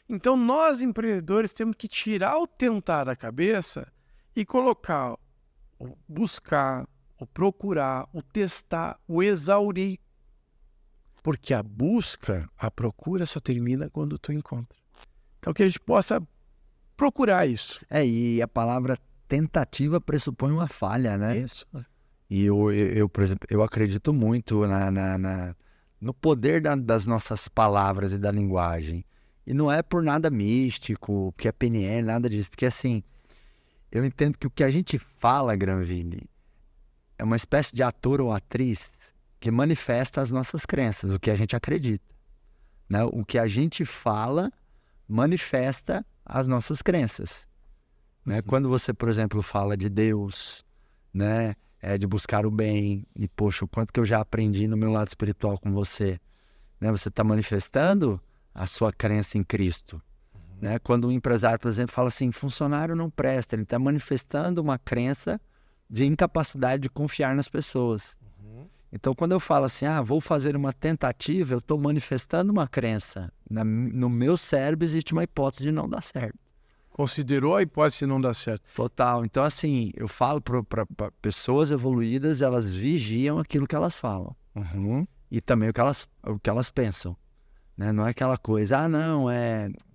Então, nós, empreendedores, temos que tirar o tentar da cabeça e colocar o buscar, o procurar, o testar, o exaurir. Porque a busca, a procura só termina quando tu encontra. Então, que a gente possa procurar isso. E a palavra tentativa pressupõe uma falha, né? Isso. E eu, por exemplo, eu acredito muito no poder das nossas palavras e da linguagem. E não é por nada místico, que é PNL, nada disso. Porque assim, eu entendo que o que a gente fala, Granville, é uma espécie de ator ou atriz que manifesta as nossas crenças, o que a gente acredita. Né? O que a gente fala manifesta as nossas crenças. Né? Quando você, por exemplo, fala de Deus, né? De buscar o bem, e poxa, o quanto que eu já aprendi no meu lado espiritual com você. Né? Você está manifestando a sua crença em Cristo. Né? Quando um empresário, por exemplo, fala assim, funcionário não presta, ele está manifestando uma crença de incapacidade de confiar nas pessoas. Então, quando eu falo assim, vou fazer uma tentativa, eu estou manifestando uma crença. No meu cérebro existe uma hipótese de não dar certo. Considerou a hipótese de não dar certo. Total. Então, assim, eu falo para pessoas evoluídas, elas vigiam aquilo que elas falam. E também o que elas pensam. Né? Não é aquela coisa, não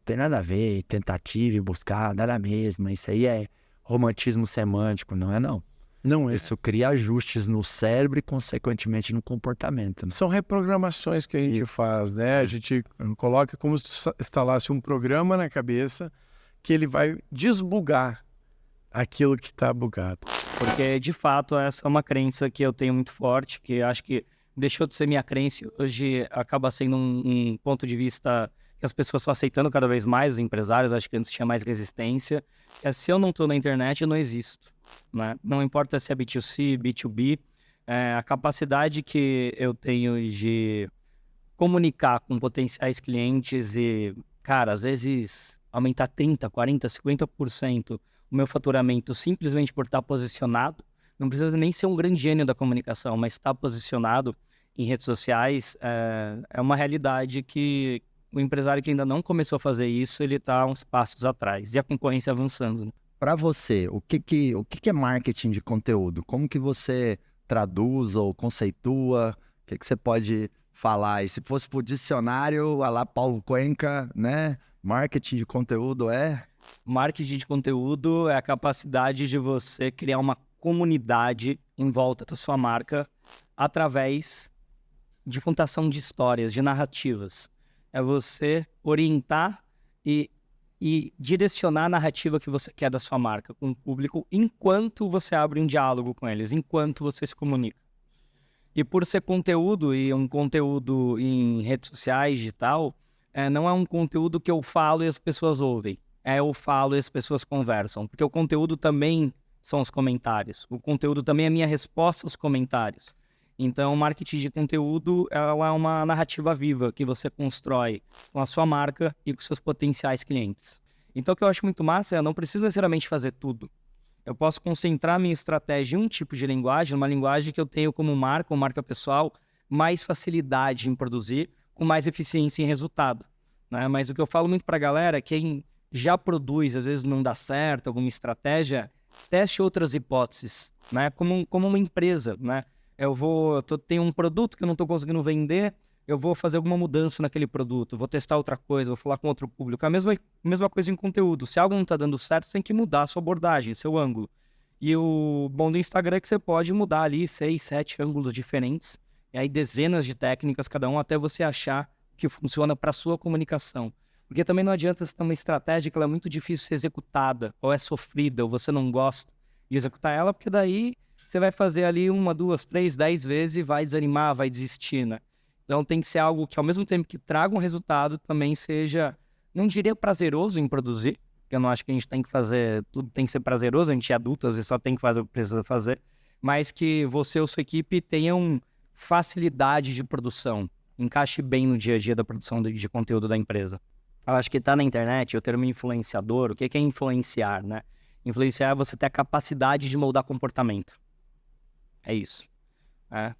tem nada a ver, tentativa e buscar, nada mesmo. Isso aí é romantismo semântico, não é não. Não é. Isso cria ajustes no cérebro e, consequentemente, no comportamento. Né? São reprogramações que a gente faz, né? A gente coloca como se instalasse um programa na cabeça que ele vai desbugar aquilo que está bugado. Porque, de fato, essa é uma crença que eu tenho muito forte, que acho que deixou de ser minha crença, hoje acaba sendo um ponto de vista que as pessoas estão aceitando cada vez mais, os empresários, acho que antes tinha mais resistência, se eu não estou na internet, eu não existo. Né? Não importa se é B2C, B2B, a capacidade que eu tenho de comunicar com potenciais clientes e, cara, às vezes aumentar 30%, 40%, 50% o meu faturamento simplesmente por estar posicionado, não precisa nem ser um grande gênio da comunicação, mas estar posicionado em redes sociais é uma realidade que o empresário que ainda não começou a fazer isso, ele está uns passos atrás. E a concorrência avançando. Né? Para você, o que é marketing de conteúdo? Como que você traduz ou conceitua? O que você pode falar? E se fosse por dicionário, a lá Paulo Cuenca, né? Marketing de conteúdo é? Marketing de conteúdo é a capacidade de você criar uma comunidade em volta da sua marca através de contação de histórias, de narrativas. É você orientar e direcionar a narrativa que você quer da sua marca com o público enquanto você abre um diálogo com eles, enquanto você se comunica. E por ser conteúdo e um conteúdo em redes sociais, digital, não é um conteúdo que eu falo e as pessoas ouvem. Eu falo e as pessoas conversam. Porque o conteúdo também são os comentários. O conteúdo também é a minha resposta aos comentários. Então, o marketing de conteúdo é uma narrativa viva que você constrói com a sua marca e com seus potenciais clientes. Então, o que eu acho muito massa é eu não preciso necessariamente fazer tudo. Eu posso concentrar minha estratégia em um tipo de linguagem, uma linguagem que eu tenho como marca ou marca pessoal, mais facilidade em produzir, com mais eficiência em resultado. Né? Mas o que eu falo muito para a galera é quem já produz, às vezes não dá certo, alguma estratégia, teste outras hipóteses, né? Como uma empresa, né? Tenho um produto que eu não estou conseguindo vender, eu vou fazer alguma mudança naquele produto, vou testar outra coisa, vou falar com outro público. A mesma coisa em conteúdo. Se algo não está dando certo, você tem que mudar a sua abordagem, seu ângulo. E o bom do Instagram é que você pode mudar ali 6, 7 ângulos diferentes, e aí dezenas de técnicas cada um, até você achar que funciona para a sua comunicação. Porque também não adianta você ter uma estratégia que ela é muito difícil de ser executada, ou é sofrida, ou você não gosta de executar ela, porque daí você vai fazer ali 1, 2, 3, 10 vezes e vai desanimar, vai desistir, né? Então tem que ser algo que ao mesmo tempo que traga um resultado, também seja, não diria prazeroso em produzir, porque eu não acho que a gente tem que fazer, tudo tem que ser prazeroso, a gente é adulto, às vezes só tem que fazer o que precisa fazer, mas que você ou sua equipe tenham facilidade de produção, encaixe bem no dia a dia da produção de conteúdo da empresa. Eu acho que tá na internet o termo influenciador. O que é influenciar, né? Influenciar é você ter a capacidade de moldar comportamento. É isso.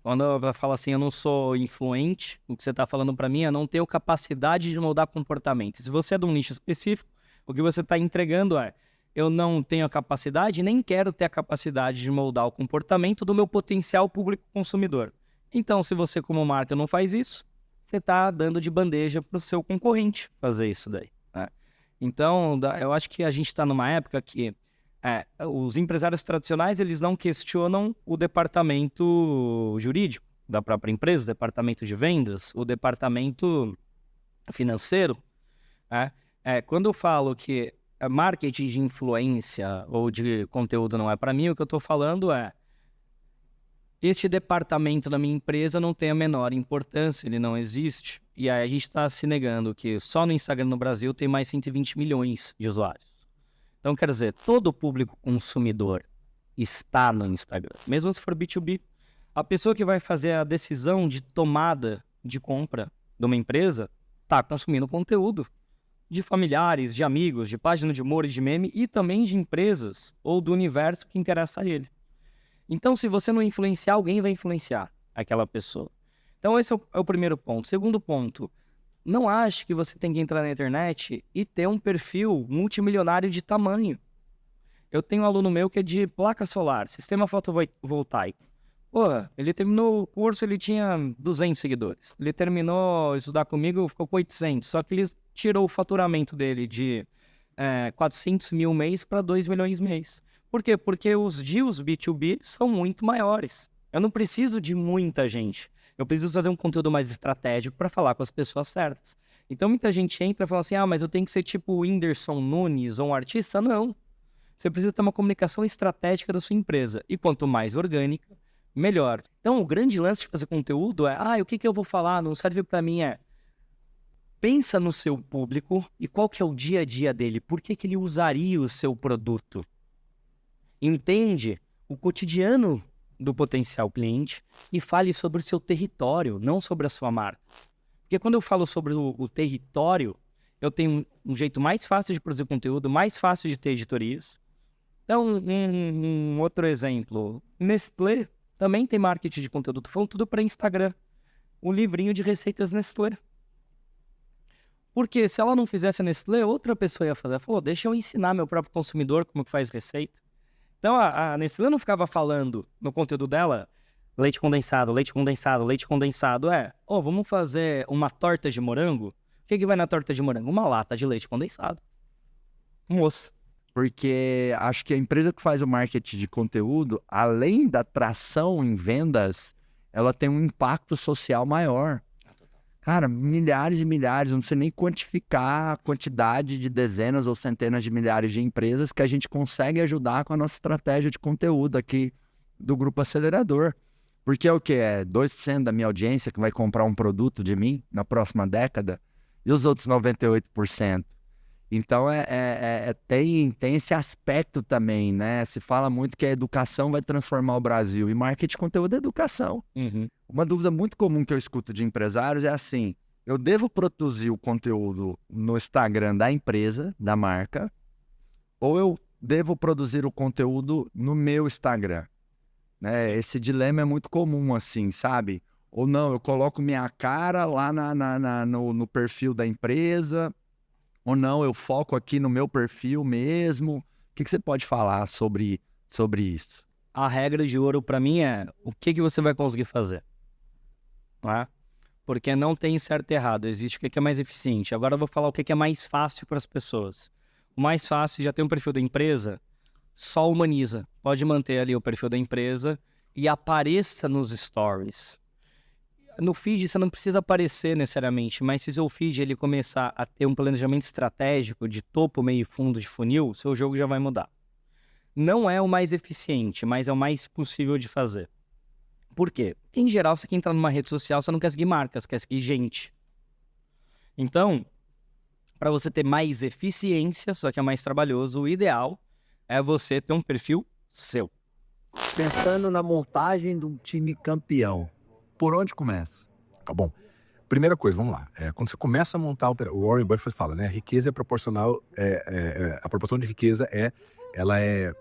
Quando eu falo assim, eu não sou influente, o que você está falando para mim é não ter capacidade de moldar comportamento. Se você é de um nicho específico, o que você está entregando é, eu não tenho a capacidade, nem quero ter a capacidade de moldar o comportamento do meu potencial público consumidor. Então, se você como marca não faz isso, você está dando de bandeja para o seu concorrente fazer isso daí, né? Então, eu acho que a gente está numa época que os empresários tradicionais, eles não questionam o departamento jurídico da própria empresa, o departamento de vendas, o departamento financeiro, né? Quando eu falo que marketing de influência ou de conteúdo não é para mim, o que eu estou falando é este departamento da minha empresa não tem a menor importância, ele não existe. E aí a gente está se negando que só no Instagram no Brasil tem mais 120 milhões de usuários. Então, quer dizer, todo o público consumidor está no Instagram, mesmo se for B2B. A pessoa que vai fazer a decisão de tomada de compra de uma empresa está consumindo conteúdo de familiares, de amigos, de página de humor e de meme e também de empresas ou do universo que interessa a ele. Então, se você não influenciar, alguém vai influenciar aquela pessoa. Então, esse é o primeiro ponto. Segundo ponto, não ache que você tem que entrar na internet e ter um perfil multimilionário de tamanho. Eu tenho um aluno meu que é de placa solar, sistema fotovoltaico. Pô, ele terminou o curso, ele tinha 200 seguidores. Ele terminou estudar comigo, ficou com 800. Só que ele tirou o faturamento dele de 400 mil mês para 2 milhões mês. Por quê? Porque os deals B2B são muito maiores. Eu não preciso de muita gente. Eu preciso fazer um conteúdo mais estratégico para falar com as pessoas certas. Então, muita gente entra e fala assim, mas eu tenho que ser tipo o Whindersson Nunes ou um artista? Não. Você precisa ter uma comunicação estratégica da sua empresa. E quanto mais orgânica, melhor. Então, o grande lance de fazer conteúdo é, o que eu vou falar? Não serve para mim, pensa no seu público e qual que é o dia a dia dele. Por que ele usaria o seu produto? Entende o cotidiano do potencial cliente e fale sobre o seu território, não sobre a sua marca. Porque quando eu falo sobre o território, eu tenho um jeito mais fácil de produzir conteúdo, mais fácil de ter editorias. Então, um outro exemplo, Nestlé também tem marketing de conteúdo, tô falando tudo para Instagram. Um livrinho de receitas Nestlé. Porque se ela não fizesse a Nestlé, outra pessoa ia fazer. Ela falou, deixa eu ensinar meu próprio consumidor como que faz receita. Então, a Nestlé não ficava falando no conteúdo dela, leite condensado, leite condensado, leite condensado. Vamos fazer uma torta de morango? O que vai na torta de morango? Uma lata de leite condensado. Moça. Porque acho que a empresa que faz o marketing de conteúdo, além da tração em vendas, ela tem um impacto social maior. Cara, milhares e milhares, não sei nem quantificar a quantidade de dezenas ou centenas de milhares de empresas que a gente consegue ajudar com a nossa estratégia de conteúdo aqui do Grupo Acelerador. Porque é o quê? 2% da minha audiência que vai comprar um produto de mim na próxima década e os outros 98%. Então, tem esse aspecto também, né? Se fala muito que a educação vai transformar o Brasil e marketing de conteúdo é educação. Uhum. Uma dúvida muito comum que eu escuto de empresários é assim, eu devo produzir o conteúdo no Instagram da empresa, da marca, ou eu devo produzir o conteúdo no meu Instagram? Né? Esse dilema é muito comum, assim, sabe? Ou não, eu coloco minha cara lá no perfil da empresa, ou não, eu foco aqui no meu perfil mesmo. O que você pode falar sobre isso? a regra de ouro para mim é o que você vai conseguir fazer. Não é? Porque não tem certo e errado, existe o que é mais eficiente. Agora eu vou falar o que é mais fácil para as pessoas. O mais fácil, já tem um perfil da empresa, só humaniza. Pode manter ali o perfil da empresa e apareça nos stories. No feed você não precisa aparecer necessariamente, mas se o seu feed ele começar a ter um planejamento estratégico de topo, meio e fundo de funil, seu jogo já vai mudar. Não é o mais eficiente, mas é o mais possível de fazer. Por quê? Porque, em geral, você quer entrar numa rede social, você não quer seguir marcas, quer seguir gente. Então, para você ter mais eficiência, só que é mais trabalhoso, o ideal é você ter um perfil seu. Pensando na montagem de um time campeão, por onde começa? Tá bom. Primeira coisa, vamos lá. Quando você começa a montar, o Warren Buffett fala, né? Riqueza é proporcional, a proporção de riqueza ela é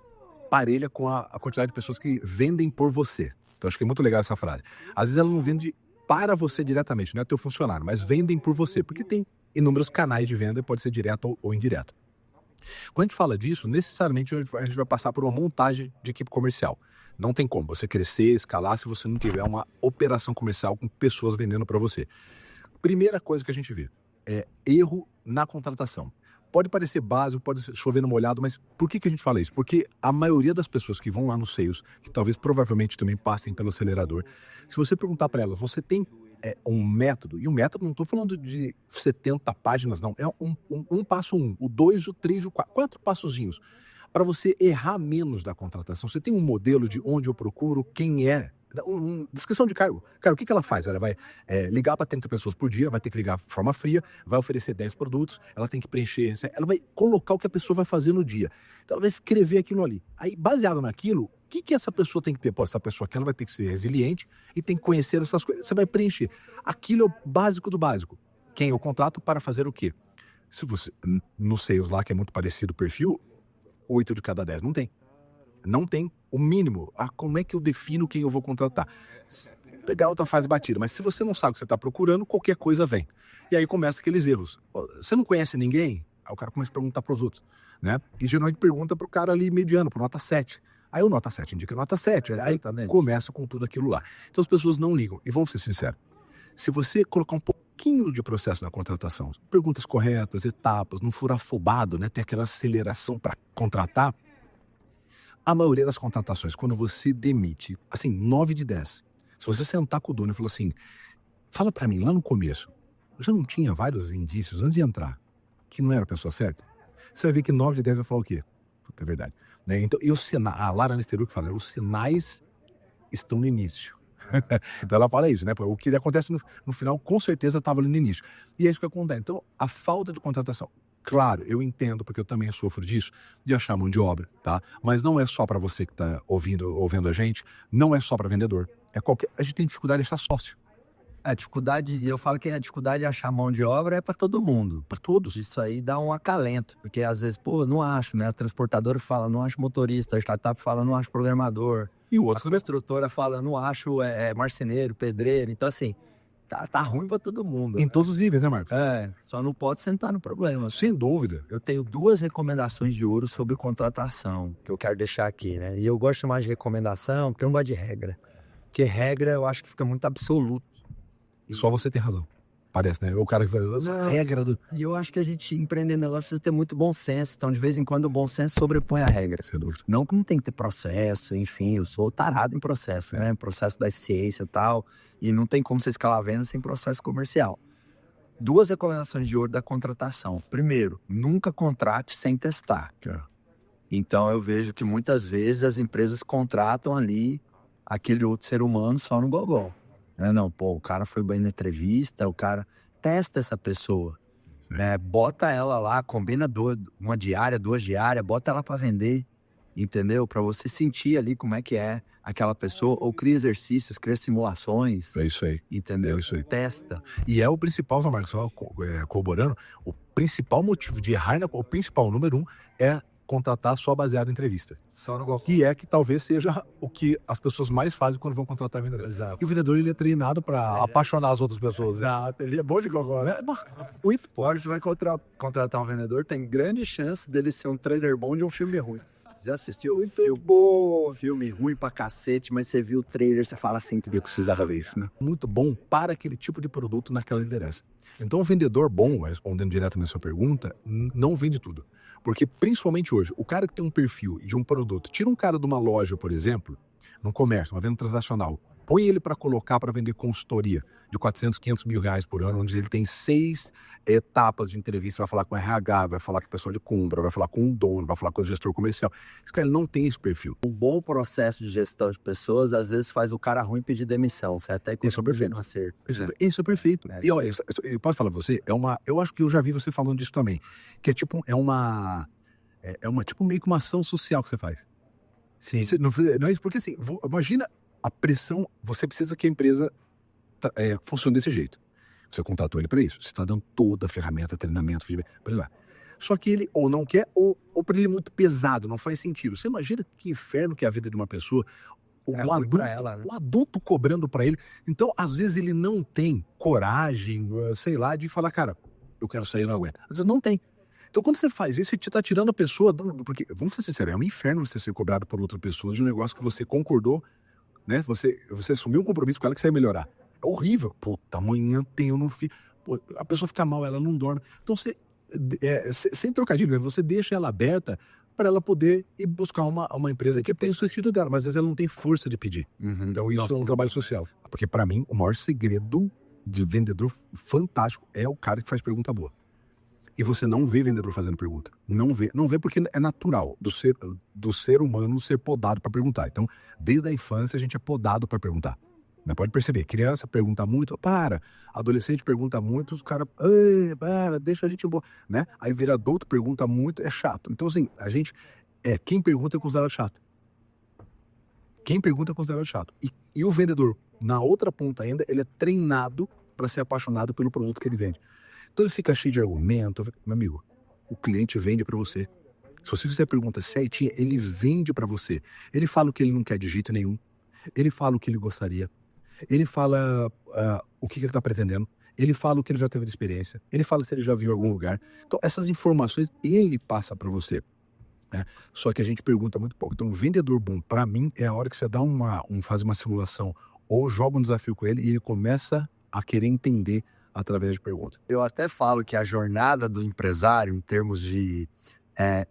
parelha com a quantidade de pessoas que vendem por você. Então, acho que é muito legal essa frase. Às vezes ela não vende para você diretamente, não é teu funcionário, mas vendem por você, porque tem inúmeros canais de venda, pode ser direto ou indireto. Quando a gente fala disso, necessariamente a gente vai passar por uma montagem de equipe comercial. Não tem como você crescer, escalar, se você não tiver uma operação comercial com pessoas vendendo para você. Primeira coisa que a gente vê é erro na contratação. Pode parecer básico, pode chover no molhado, mas por que a gente fala isso? Porque a maioria das pessoas que vão lá no Sales, que talvez provavelmente também passem pelo acelerador, se você perguntar para elas, você tem um método, e o método não estou falando de 70 páginas, não, é um passo 1, o 2, o 3, o 4 passozinhos, para você errar menos da contratação. Você tem um modelo de onde eu procuro, quem é, descrição de cargo. Cara, o que ela faz? Ela vai ligar para 30 pessoas por dia, vai ter que ligar de forma fria, vai oferecer 10 produtos, ela tem que preencher, ela vai colocar o que a pessoa vai fazer no dia. Então ela vai escrever aquilo ali. Aí, baseado naquilo, o que essa pessoa tem que ter? Pô, essa pessoa aqui ela vai ter que ser resiliente e tem que conhecer essas coisas. Você vai preencher. Aquilo é o básico do básico. Quem eu contrato para fazer o quê? Se você, no Sales lá, que é muito parecido o perfil, 8 de cada 10 não tem. Não tem o mínimo. Como é que eu defino quem eu vou contratar? Pegar outra fase batida. Mas se você não sabe o que você está procurando, qualquer coisa vem. E aí começa aqueles erros. Você não conhece ninguém? Aí o cara começa a perguntar para os outros, né? E geralmente pergunta para o cara ali mediano, para nota 7. Aí o nota 7 indica nota 7. Aí começa com tudo aquilo lá. Então as pessoas não ligam. E vamos ser sinceros. Se você colocar um pouquinho de processo na contratação, perguntas corretas, etapas, não for afobado, né? Ter aquela aceleração para contratar, a maioria das contratações, quando você demite, assim, 9 de 10, se você sentar com o dono e falar assim, fala para mim, lá no começo, eu já não tinha vários indícios antes de entrar, que não era a pessoa certa? Você vai ver que 9 de 10 vai falar o quê? Puta, é verdade. Né? Então, a Lara Nesteruk fala, os sinais estão no início. Então ela fala isso, né? O que acontece no final, com certeza, estava ali no início. E é isso que acontece. Então, a falta de contratação. Claro, eu entendo, porque eu também sofro disso, de achar mão de obra, tá? Mas não é só para você que está ouvindo a gente, não é só para vendedor. A gente tem dificuldade de achar sócio. A dificuldade, e eu falo que a dificuldade de achar mão de obra é para todo mundo. Para todos. Isso aí dá um acalento. Porque às vezes, não acho, né? A transportadora fala, não acho motorista. A startup fala, não acho programador. E o outro, a construtora fala, não acho marceneiro, pedreiro. Então, assim, tá ruim para todo mundo. Em todos os níveis, né, Marcos? Só não pode sentar no problema. Sem dúvida. Eu tenho 2 recomendações de ouro sobre contratação, que eu quero deixar aqui, né? E eu gosto mais de recomendação, porque eu não gosto de regra. Porque regra eu acho que fica muito absoluto. E só você tem razão. Parece, né? O cara que fala, regra do... E eu acho que a gente, empreendendo, ela precisa ter muito bom senso. Então, de vez em quando, o bom senso sobrepõe a regra. Sem dúvida. Não que não tem que ter processo, enfim, eu sou tarado em processo, né? Processo da eficiência e tal. E não tem como você escalar a venda sem processo comercial. 2 recomendações de ouro da contratação. Primeiro, nunca contrate sem testar. Então, eu vejo que muitas vezes as empresas contratam ali aquele outro ser humano só no gogó. Não, o cara foi bem na entrevista, o cara testa essa pessoa, né? Bota ela lá, combina 1 diária, 2 diárias, bota ela para vender, entendeu? Para você sentir ali como é que é aquela pessoa, ou cria exercícios, cria simulações. É isso aí. Entendeu? É isso aí. Testa. E é o principal, Marcos, só corroborando, o principal motivo de errar, o principal número 1 é contratar só baseado em entrevista. Só no golpe. Que talvez seja o que as pessoas mais fazem quando vão contratar vendedor. Exato. E o vendedor, ele é treinado para apaixonar as outras pessoas. Exato. Ele é bom de gogó, né? Muito forte. Você vai contratar um vendedor, tem grande chance dele ser um trader bom de um filme ruim. Já assistiu? Filme bom. Filme ruim pra cacete, mas você viu o trailer, você fala assim, que eu precisava ver isso, né? Muito bom para aquele tipo de produto naquela liderança. Então, o vendedor bom, respondendo diretamente a sua pergunta, não vende tudo. Porque, principalmente hoje, o cara que tem um perfil de um produto, tira um cara de uma loja, por exemplo, num comércio, uma venda transacional, põe ele para colocar para vender consultoria de 400, 500 mil reais por ano, onde ele tem 6 etapas de entrevista, vai falar com o RH, vai falar com o pessoal de compra, vai falar com o dono, vai falar com o gestor comercial. Esse cara ele não tem esse perfil. Um bom processo de gestão de pessoas, às vezes, faz o cara ruim pedir demissão. Você até Isso é perfeito. no acerto. Isso é perfeito. É. E olha, eu posso falar pra você, eu acho que eu já vi você falando disso também, que é tipo, tipo meio que uma ação social que você faz. Sim. Não é isso? Porque assim, imagina a pressão, você precisa que a empresa funcione desse jeito. Você contratou ele para isso, você está dando toda a ferramenta, treinamento, feedback, para ele lá. Só que ele ou não quer, ou para ele é muito pesado, não faz sentido. Você imagina que inferno que é a vida de uma pessoa, o adulto cobrando para ele. Então, às vezes, ele não tem coragem, sei lá, de falar, cara, eu quero sair na aguenta. Às vezes não tem. Então, quando você faz isso, você está tirando a pessoa porque, vamos ser sinceros, é um inferno você ser cobrado por outra pessoa de um negócio que você concordou, né? Você assumiu um compromisso com ela que você ia melhorar. É horrível. Puta, amanhã eu não fiz. A pessoa fica mal, ela não dorme. Então, sem trocadilho, né? Você deixa ela aberta para ela poder ir buscar uma empresa que tem o sentido dela, mas às vezes ela não tem força de pedir. Então, isso é um trabalho social. Porque, para mim, o maior segredo de vendedor fantástico é o cara que faz pergunta boa. E você não vê vendedor fazendo pergunta. Não vê porque é natural do ser humano ser podado para perguntar. Então, desde a infância, a gente é podado para perguntar. Né? Pode perceber, criança pergunta muito, adolescente pergunta muito, os caras, deixa a gente embora, né? Aí vira adulto, pergunta muito, é chato. Então, assim, quem pergunta é considerado chato. Quem pergunta é considerado chato. E o vendedor, na outra ponta ainda, ele é treinado para ser apaixonado pelo produto que ele vende. Então ele fica cheio de argumento. Meu amigo, o cliente vende para você. Se você fizer a pergunta certinha, ele vende para você. Ele fala o que ele não quer de jeito nenhum. Ele fala o que ele gostaria. Ele fala o que ele está pretendendo. Ele fala o que ele já teve de experiência. Ele fala se ele já viu em algum lugar. Então essas informações ele passa para você. Né? Só que a gente pergunta muito pouco. Então o vendedor bom, para mim, é a hora que você dá faz uma simulação ou joga um desafio com ele e ele começa a querer entender através de perguntas. Eu até falo que a jornada do empresário, em termos de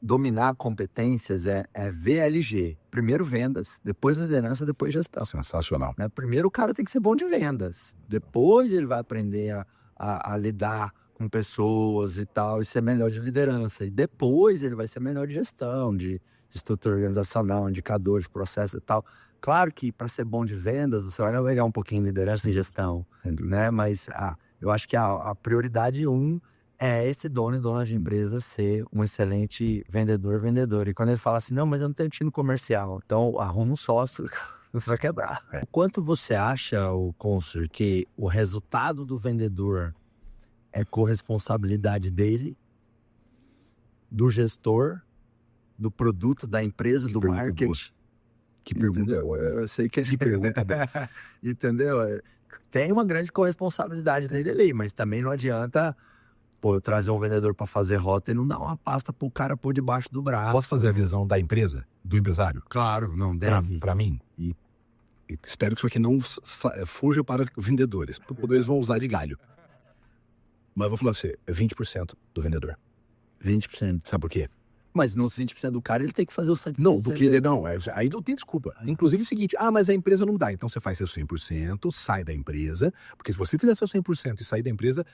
dominar competências, é VLG. Primeiro vendas, depois liderança, depois gestão. Sensacional. Né? Primeiro o cara tem que ser bom de vendas. Depois ele vai aprender a lidar com pessoas e tal, e ser melhor de liderança. E depois ele vai ser melhor de gestão, de estrutura organizacional, indicadores, processo e tal. Claro que para ser bom de vendas, você vai navegar um pouquinho em liderança e gestão, né? Mas eu acho que a prioridade 1 é esse dono e dona de empresa ser um excelente vendedor. E quando ele fala assim, não, mas eu não tenho time comercial, então arruma um sócio, você vai quebrar. O quanto você acha, o Consul, que o resultado do vendedor é corresponsabilidade dele, do gestor, do produto, da empresa, do marketing? Que pergunta. Eu sei que Que pergunta. entendeu? Tem uma grande corresponsabilidade dele ali, mas também não adianta eu trazer um vendedor para fazer rota e não dar uma pasta pro cara por debaixo do braço. Posso fazer a visão da empresa, do empresário? Claro, não deve. Para mim. E espero que isso aqui não fuja para vendedores, porque eles vão usar de galho. Mas eu vou falar pra você, é 20% do vendedor. 20%. Sabe por quê? Mas nos 20% do cara, ele tem que fazer o 100%. Não, do que ele não. Aí não tem desculpa. Inclusive é o seguinte, mas a empresa não dá. Então você faz seu 100%, sai da empresa, porque se você fizer seu 100% e sair da empresa,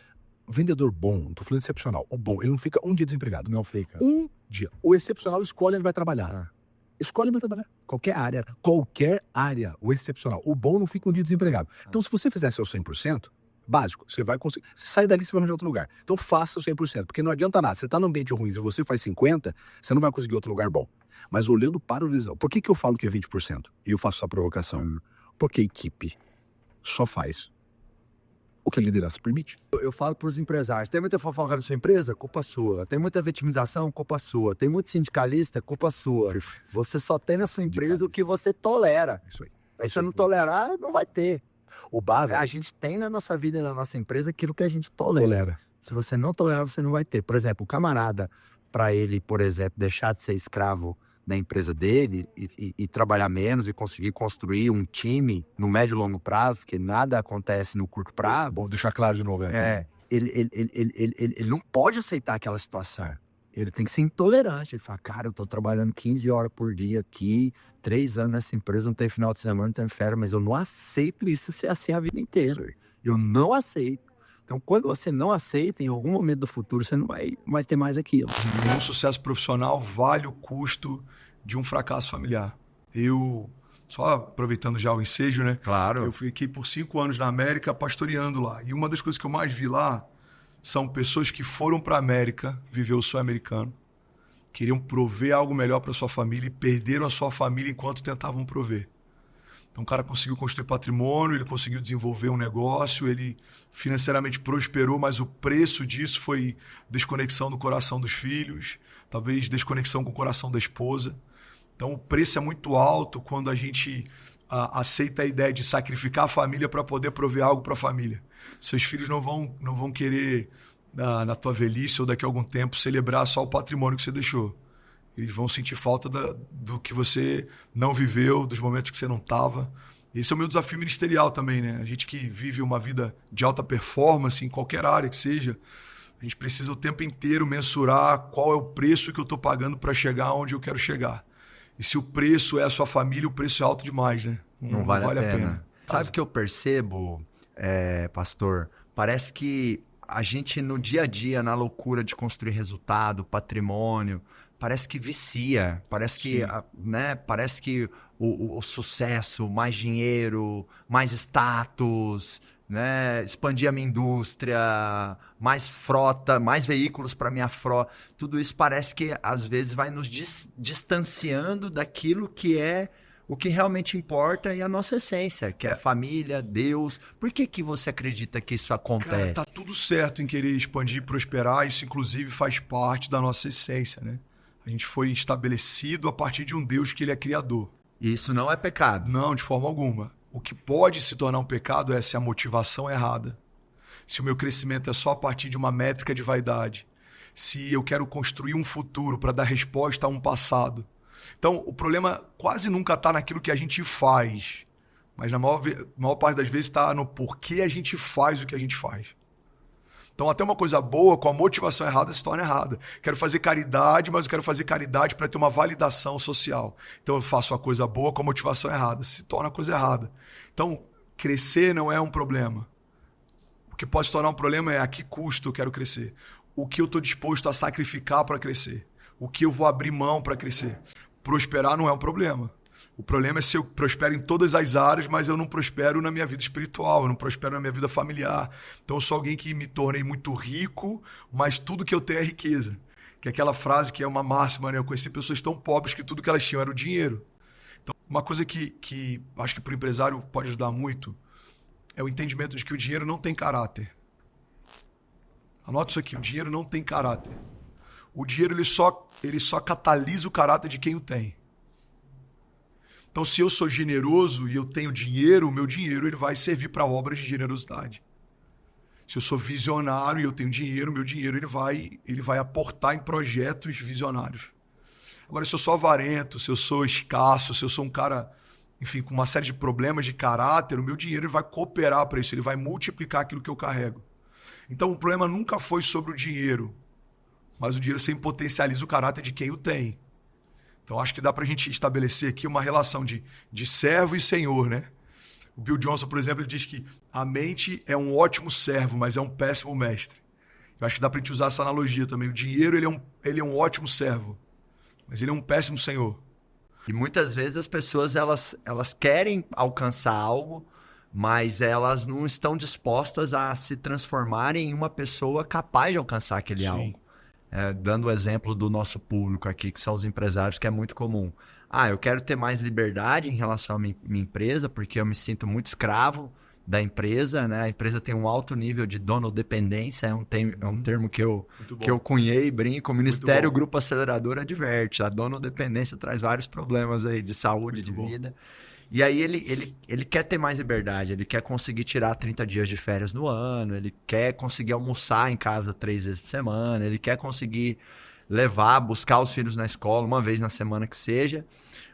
vendedor bom, não tô falando excepcional, o bom, ele não fica um dia desempregado. Não fica. Um dia. O excepcional escolhe onde vai trabalhar. Escolhe onde vai trabalhar. Qualquer área. Qualquer área. O excepcional. O bom não fica um dia desempregado. Então se você fizer seu 100%, básico, você vai conseguir. Você sai dali, você vai arranjar outro lugar. Então faça o 100%, porque não adianta nada. Você tá num ambiente ruim, se você faz 50%, você não vai conseguir outro lugar bom. Mas olhando para o visão, por que eu falo que é 20%? E eu faço essa provocação? Porque a equipe só faz o que a liderança permite. Eu falo para os empresários, tem muita fofoca na sua empresa? Culpa sua. Tem muita vitimização? Culpa sua. Tem muito sindicalista? Culpa sua. Você só tem na sua empresa o que você tolera. Isso aí. Aí se você não tolerar, não vai ter. O básico. A gente tem na nossa vida e na nossa empresa aquilo que a gente tolera. Se você não tolerar, você não vai ter. Por exemplo, o camarada, para ele, por exemplo, deixar de ser escravo da empresa dele e trabalhar menos e conseguir construir um time no médio e longo prazo, porque nada acontece no curto prazo. Bom, deixar claro de novo. Ele não pode aceitar aquela situação. Ele tem que ser intolerante. Ele fala, cara, eu tô trabalhando 15 horas por dia aqui, 3 anos nessa empresa, não tem final de semana, não tem férias, mas eu não aceito isso ser assim a vida inteira. Eu não aceito. Então, quando você não aceita, em algum momento do futuro, você não vai ter mais aquilo. Nenhum sucesso profissional vale o custo de um fracasso familiar. Eu, só aproveitando já o ensejo, né? Claro. Eu fiquei por 5 anos na América pastoreando lá. E uma das coisas que eu mais vi lá são pessoas que foram para a América viver o sonho americano, queriam prover algo melhor para sua família e perderam a sua família enquanto tentavam prover. Então o cara conseguiu construir patrimônio, ele conseguiu desenvolver um negócio, ele financeiramente prosperou, mas o preço disso foi desconexão do coração dos filhos, talvez desconexão com o coração da esposa. Então o preço é muito alto quando a gente aceita a ideia de sacrificar a família para poder prover algo para a família. Seus filhos não vão querer, na tua velhice ou daqui a algum tempo, celebrar só o patrimônio que você deixou. Eles vão sentir falta do que você não viveu, dos momentos que você não estava. Esse é o meu desafio ministerial também, né? A gente que vive uma vida de alta performance, em qualquer área que seja, a gente precisa o tempo inteiro mensurar qual é o preço que eu estou pagando para chegar onde eu quero chegar. E se o preço é a sua família, o preço é alto demais, né? Não vale a pena. Sabe o que eu percebo, pastor? Parece que a gente no dia a dia, na loucura de construir resultado, patrimônio, parece que vicia, parece que, parece que o sucesso, mais dinheiro, mais status, né? Expandir a minha indústria, mais frota, mais veículos para minha frota, tudo isso parece que às vezes vai nos distanciando daquilo que é o que realmente importa e a nossa essência, que é a família, Deus. Por que você acredita que isso acontece? Cara, tá tudo certo em querer expandir e prosperar, isso inclusive faz parte da nossa essência, né? A gente foi estabelecido a partir de um Deus que ele é criador. Isso não é pecado? Não, de forma alguma. O que pode se tornar um pecado é se a motivação é errada. Se o meu crescimento é só a partir de uma métrica de vaidade. Se eu quero construir um futuro para dar resposta a um passado. Então, o problema quase nunca está naquilo que a gente faz. Mas na maior parte das vezes está no porquê a gente faz o que a gente faz. Então, até uma coisa boa, com a motivação errada, se torna errada. Quero fazer caridade, mas eu quero fazer caridade para ter uma validação social. Então, eu faço a coisa boa com a motivação errada. Se torna a coisa errada. Então, crescer não é um problema. O que pode se tornar um problema é a que custo eu quero crescer. O que eu estou disposto a sacrificar para crescer. O que eu vou abrir mão para crescer. Prosperar não é um problema. O problema é se eu prospero em todas as áreas, mas eu não prospero na minha vida espiritual, eu não prospero na minha vida familiar. Então eu sou alguém que me tornei muito rico, mas tudo que eu tenho é riqueza. Que é aquela frase que é uma máxima, né? Eu conheci pessoas tão pobres que tudo que elas tinham era o dinheiro. Então, uma coisa que acho que para o empresário pode ajudar muito é o entendimento de que o dinheiro não tem caráter. Anote isso aqui, o dinheiro não tem caráter. O dinheiro ele só catalisa o caráter de quem o tem. Então, se eu sou generoso e eu tenho dinheiro, o meu dinheiro ele vai servir para obras de generosidade. Se eu sou visionário e eu tenho dinheiro, o meu dinheiro ele vai aportar em projetos visionários. Agora, se eu sou avarento, se eu sou escasso, se eu sou um cara, enfim, com uma série de problemas de caráter, o meu dinheiro ele vai cooperar para isso, ele vai multiplicar aquilo que eu carrego. Então, o problema nunca foi sobre o dinheiro, mas o dinheiro sempre potencializa o caráter de quem o tem. Então, acho que dá para a gente estabelecer aqui uma relação de servo e senhor, né? O Bill Johnson, por exemplo, ele diz que a mente é um ótimo servo, mas é um péssimo mestre. Eu acho que dá para a gente usar essa analogia também. O dinheiro ele é um ótimo servo, mas ele é um péssimo senhor. E muitas vezes as pessoas elas querem alcançar algo, mas elas não estão dispostas a se transformarem em uma pessoa capaz de alcançar aquele algo. Dando o exemplo do nosso público aqui, que são os empresários, que é muito comum. Eu quero ter mais liberdade em relação à minha empresa, porque eu me sinto muito escravo da empresa, né? A empresa tem um alto nível de donodependência, é um termo que eu cunhei e brinco. O Ministério Grupo Acelerador adverte, a donodependência traz vários problemas aí de saúde, de vida. E aí ele quer ter mais liberdade, ele quer conseguir tirar 30 dias de férias no ano, ele quer conseguir almoçar em casa 3 vezes por semana, ele quer conseguir levar, buscar os filhos na escola, uma vez na semana que seja,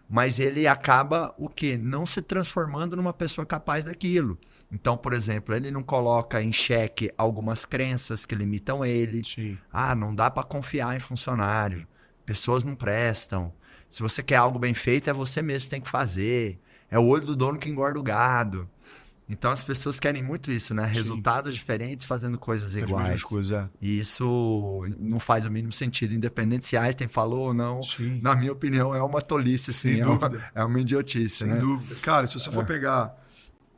mas ele acaba o quê? Não se transformando numa pessoa capaz daquilo. Então, por exemplo, ele não coloca em xeque algumas crenças que limitam ele. Sim. Ah, não dá para confiar em funcionário. Pessoas não prestam. Se você quer algo bem feito, é você mesmo que tem que fazer. É o olho do dono que engorda o gado. Então, as pessoas querem muito isso, né? Resultados diferentes fazendo coisas iguais. As coisas, E isso não faz o mínimo sentido. Independente se Einstein falou ou não, Sim. na minha opinião, é uma tolice, Sem sim. dúvida. É uma idiotice, Sem né? dúvida. Cara, se você for pegar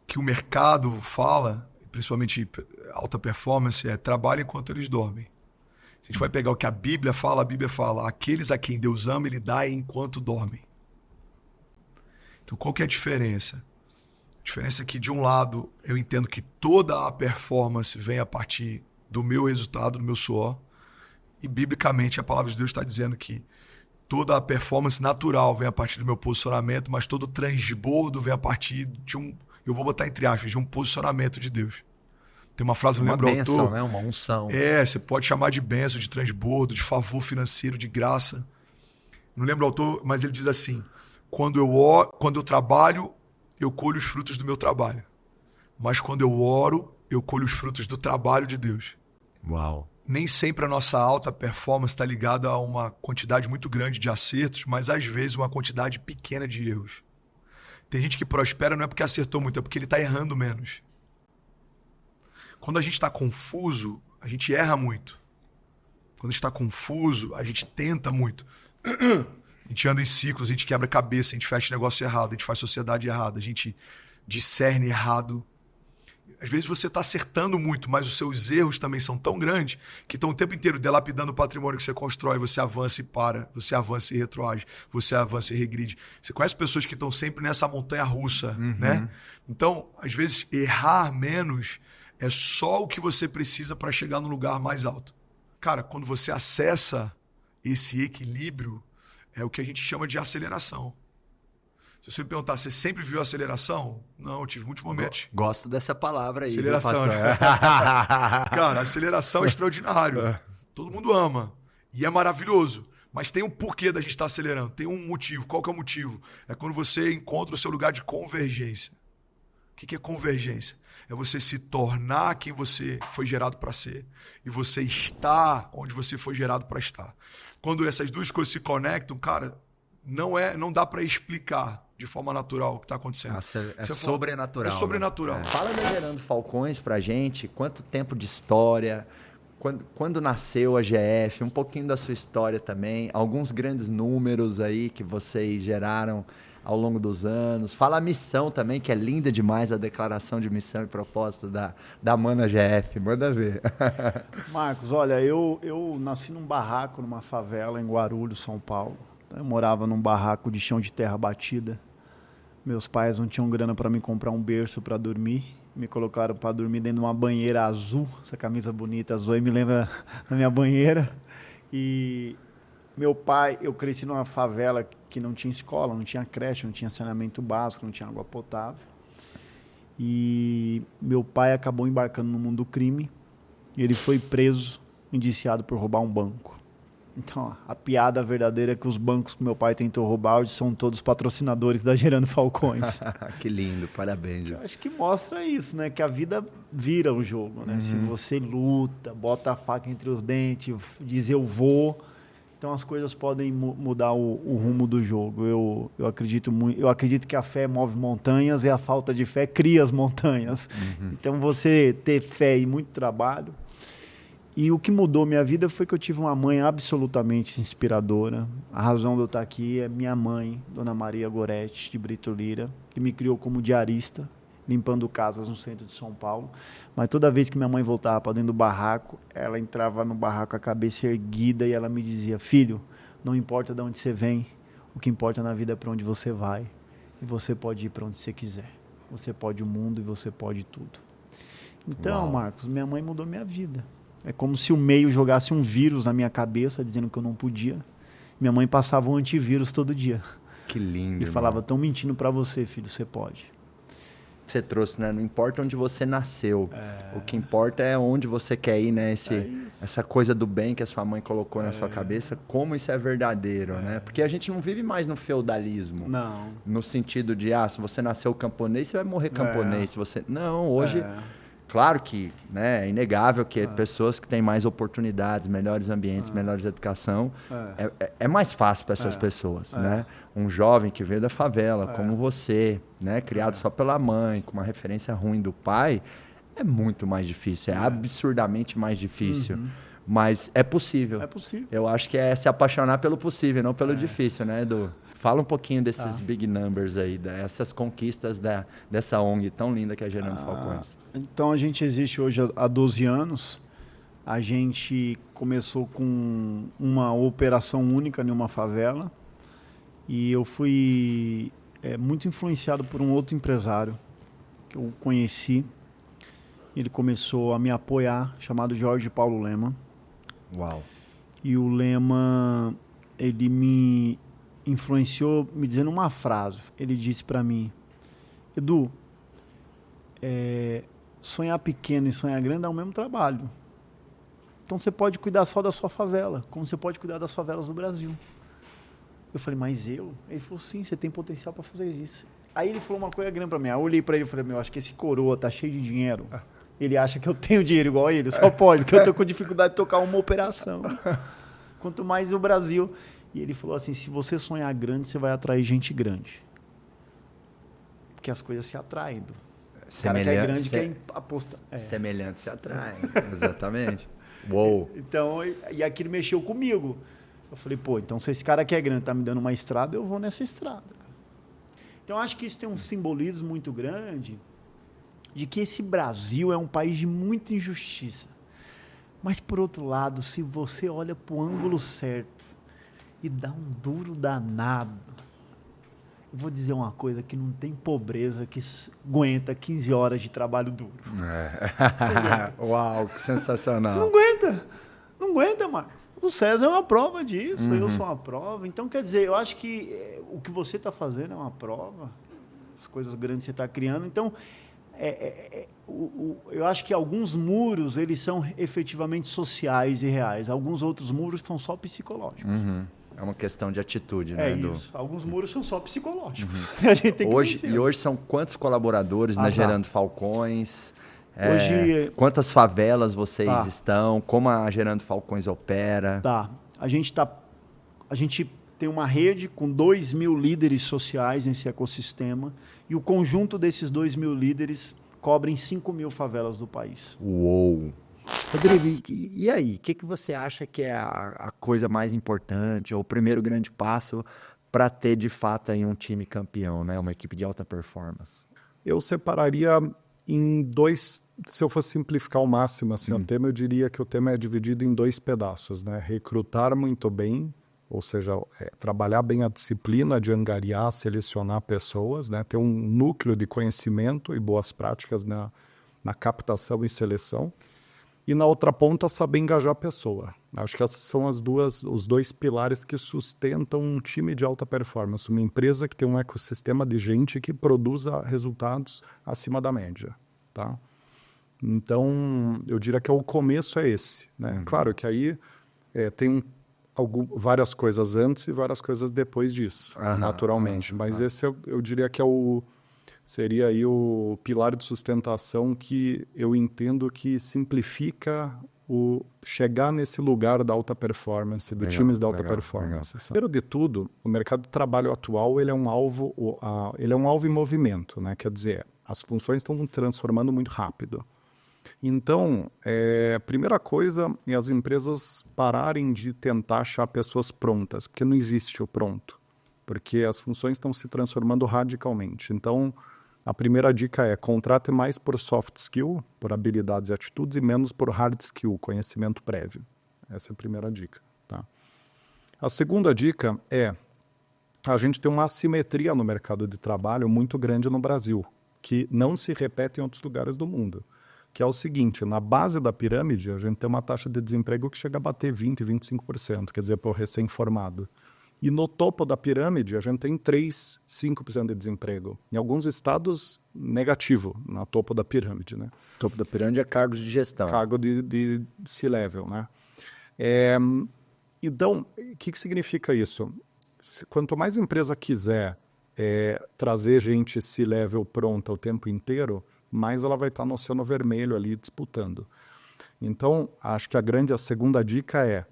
o que o mercado fala, principalmente alta performance, é trabalho enquanto eles dormem. Se a gente vai pegar o que a Bíblia fala, aqueles a quem Deus ama, Ele dá enquanto dormem. Então, qual que é a diferença? A diferença é que, de um lado, eu entendo que toda a performance vem a partir do meu resultado, do meu suor. E, biblicamente, a palavra de Deus está dizendo que toda a performance natural vem a partir do meu posicionamento, mas todo o transbordo vem a partir de eu vou botar entre aspas, de um posicionamento de Deus. Tem uma frase, eu Uma lembro o bênção, autor. né? Uma unção. Você pode chamar de bênção, de transbordo, de favor financeiro, de graça. Não lembro o autor, mas ele diz assim: quando eu trabalho, eu colho os frutos do meu trabalho. Mas quando eu oro, eu colho os frutos do trabalho de Deus. Uau. Nem sempre a nossa alta performance está ligada a uma quantidade muito grande de acertos, mas às vezes uma quantidade pequena de erros. Tem gente que prospera não é porque acertou muito, é porque ele está errando menos. Quando a gente está confuso, a gente erra muito. Quando a gente está confuso, a gente tenta muito. A gente anda em ciclos, a gente quebra a cabeça, a gente fecha negócio errado, a gente faz sociedade errada, a gente discerne errado. Às vezes você está acertando muito, mas os seus erros também são tão grandes que estão o tempo inteiro delapidando o patrimônio que você constrói. Você avança e para, você avança e retroage, você avança e regride. Você conhece pessoas que estão sempre nessa montanha russa, né? Então, às vezes, errar menos é só o que você precisa para chegar no lugar mais alto. Cara, quando você acessa esse equilíbrio, é o que a gente chama de aceleração. Se você me perguntar, você sempre viu aceleração? Não, eu tive muitos momentos. Gosto dessa palavra aí. Aceleração, viu, né? Cara, aceleração é extraordinário. Todo mundo ama. E é maravilhoso. Mas tem um porquê da gente estar acelerando. Tem um motivo. Qual que é o motivo? É quando você encontra o seu lugar de convergência. O que é convergência? É você se tornar quem você foi gerado para ser. E você estar onde você foi gerado para estar. Quando essas duas coisas se conectam, cara, não dá para explicar de forma natural o que está acontecendo. É sobrenatural. É sobrenatural. Né? Fala da Gerando Falcões pra gente, quanto tempo de história, quando nasceu a GF, um pouquinho da sua história também, alguns grandes números aí que vocês geraram ao longo dos anos. Fala a missão também, que é linda demais, a declaração de missão e propósito da Mana GF. Manda ver. Marcos, olha, eu nasci num barraco, numa favela em Guarulhos, São Paulo. Eu morava num barraco de chão de terra batida. Meus pais não tinham grana para me comprar um berço para dormir. Me colocaram para dormir dentro de uma banheira azul. Essa camisa bonita azul aí me lembra da minha banheira. E meu pai, eu cresci numa favela que não tinha escola, não tinha creche, não tinha saneamento básico, não tinha água potável. E meu pai acabou embarcando no mundo do crime. E ele foi preso, indiciado por roubar um banco. Então, a piada verdadeira é que os bancos que meu pai tentou roubar hoje são todos patrocinadores da Gerando Falcões. Que lindo, parabéns. Eu acho que mostra isso, né? Que a vida vira o jogo, né? Se você luta, bota a faca entre os dentes, diz eu vou, então as coisas podem mudar o rumo do jogo. Eu acredito muito, eu acredito que a fé move montanhas e a falta de fé cria as montanhas. Então, você ter fé e muito trabalho. E o que mudou minha vida foi que eu tive uma mãe absolutamente inspiradora. A razão de eu estar aqui é minha mãe, Dona Maria Goretti, de Brito Lira, que me criou como diarista, limpando casas no centro de São Paulo. Mas toda vez que minha mãe voltava para dentro do barraco, ela entrava no barraco com a cabeça erguida e ela me dizia: filho, não importa de onde você vem, o que importa na vida é para onde você vai. E você pode ir para onde você quiser. Você pode o mundo e você pode tudo. Então, Uau. Marcos, minha mãe mudou minha vida. É como se o meio jogasse um vírus na minha cabeça, dizendo que eu não podia. Minha mãe passava um antivírus todo dia. Que lindo. E falava: estão mentindo para você, filho, você pode. você trouxe, né? Não importa onde você nasceu. O que importa é onde você quer ir, né? Essa coisa do bem que a sua mãe colocou na sua cabeça, como isso é verdadeiro, né? Porque a gente não vive mais no feudalismo. Não. No sentido de, se você nasceu camponês, você vai morrer camponês. Se você... Não, hoje... Claro que, né, é inegável que pessoas que têm mais oportunidades, melhores ambientes, melhores educação, é mais fácil para essas pessoas, né? Um jovem que veio da favela, como você, né, criado só pela mãe, com uma referência ruim do pai, é muito mais difícil, é absurdamente mais difícil. Mas é possível. É possível. Eu acho que é se apaixonar pelo possível, não pelo difícil, né, Edu? Fala um pouquinho desses big numbers aí, dessas conquistas dessa ONG tão linda que é a Gerando Falcões. Então, a gente existe hoje há 12 anos. A gente começou com uma operação única em uma favela. E eu fui muito influenciado por um outro empresário que eu conheci. Ele começou a me apoiar, chamado Jorge Paulo Lema. Uau! E o Lema, ele me influenciou me dizendo uma frase. Ele disse para mim: Edu, sonhar pequeno e sonhar grande é o mesmo trabalho. Então você pode cuidar só da sua favela, como você pode cuidar das favelas do Brasil. Eu falei, mas eu? Ele falou, sim, você tem potencial para fazer isso. Aí ele falou uma coisa grande para mim. Aí eu olhei para ele e falei, acho que esse coroa tá cheio de dinheiro. Ele acha que eu tenho dinheiro igual a ele, só pode, porque eu tô com dificuldade de tocar uma operação. Quanto mais o Brasil. E ele falou assim, se você sonhar grande, você vai atrair gente grande. Porque as coisas se atraem. O cara que é grande quer apostar. Semelhante se atrai, exatamente. Uou! Então, e aquilo mexeu comigo. Eu falei, então se esse cara que é grande tá me dando uma estrada, eu vou nessa estrada. Cara. Então, eu acho que isso tem um simbolismo muito grande de que esse Brasil é um país de muita injustiça. Mas, por outro lado, se você olha para o ângulo certo e dá um duro danado, eu vou dizer uma coisa, que não tem pobreza que aguenta 15 horas de trabalho duro. Uau, que sensacional. Não aguenta, Marcos. O César é uma prova disso, eu sou uma prova. Então, quer dizer, eu acho que o que você está fazendo é uma prova, as coisas grandes que você está criando. Então, eu acho que alguns muros, eles são efetivamente sociais e reais. Alguns outros muros são só psicológicos. É uma questão de atitude, né, Edu? Isso. Alguns muros são só psicológicos. A gente tem que hoje são quantos colaboradores na Gerando Falcões? Hoje, quantas favelas vocês estão? Como a Gerando Falcões opera? A gente tem uma rede com 2.000 líderes sociais nesse ecossistema e o conjunto desses 2.000 líderes cobrem 5.000 favelas do país. Uou! Rodrigo, e aí? O que você acha que é a coisa mais importante ou o primeiro grande passo para ter, de fato, aí um time campeão, né? Uma equipe de alta performance? Eu separaria em dois, se eu fosse simplificar ao máximo assim, o tema, eu diria que o tema é dividido em 2 pedaços, né? Recrutar muito bem, ou seja, trabalhar bem a disciplina de angariar, selecionar pessoas, né? Ter um núcleo de conhecimento e boas práticas na captação e seleção. E na outra ponta, saber engajar a pessoa. Acho que essas são os 2 pilares que sustentam um time de alta performance. Uma empresa que tem um ecossistema de gente que produza resultados acima da média. Tá? Então, eu diria que o começo é esse. Né? Claro que aí tem várias coisas antes e várias coisas depois disso, naturalmente. Mas esse eu diria que seria aí o pilar de sustentação que eu entendo que simplifica chegar nesse lugar da alta performance, times da alta performance. Primeiro de tudo, o mercado de trabalho atual ele é um alvo em movimento, né? Quer dizer, as funções estão se transformando muito rápido. Então, a primeira coisa é as empresas pararem de tentar achar pessoas prontas, porque não existe o pronto, porque as funções estão se transformando radicalmente. Então, a primeira dica é contrate mais por soft skill, por habilidades e atitudes, e menos por hard skill, conhecimento prévio. Essa é a primeira dica. Tá? A segunda dica é a gente tem uma assimetria no mercado de trabalho muito grande no Brasil, que não se repete em outros lugares do mundo. Que é o seguinte, na base da pirâmide, a gente tem uma taxa de desemprego que chega a bater 20%, 25%, quer dizer, para o recém-formado. E no topo da pirâmide, a gente tem 3, 5% de desemprego. Em alguns estados, negativo, no topo da pirâmide, né? Topo da pirâmide é cargos de gestão. Cargo de C-level, né? Então, o que significa isso? Quanto mais a empresa quiser trazer gente C-level pronta o tempo inteiro, mais ela vai estar no oceano vermelho ali disputando. Então, acho que a segunda dica é: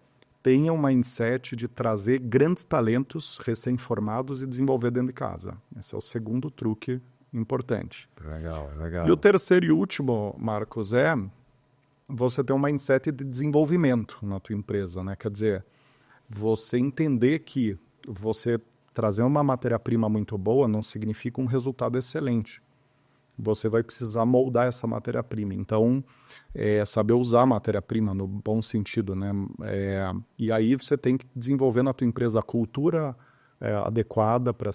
tenha um mindset de trazer grandes talentos recém-formados e desenvolver dentro de casa. Esse é o segundo truque importante. Legal. E o terceiro e último, Marcos, você ter um mindset de desenvolvimento na tua empresa, né? Quer dizer, você entender que você trazer uma matéria-prima muito boa não significa um resultado excelente. Você vai precisar moldar essa matéria-prima. Então, saber usar a matéria-prima no bom sentido, né? E aí você tem que desenvolver na tua empresa a cultura adequada para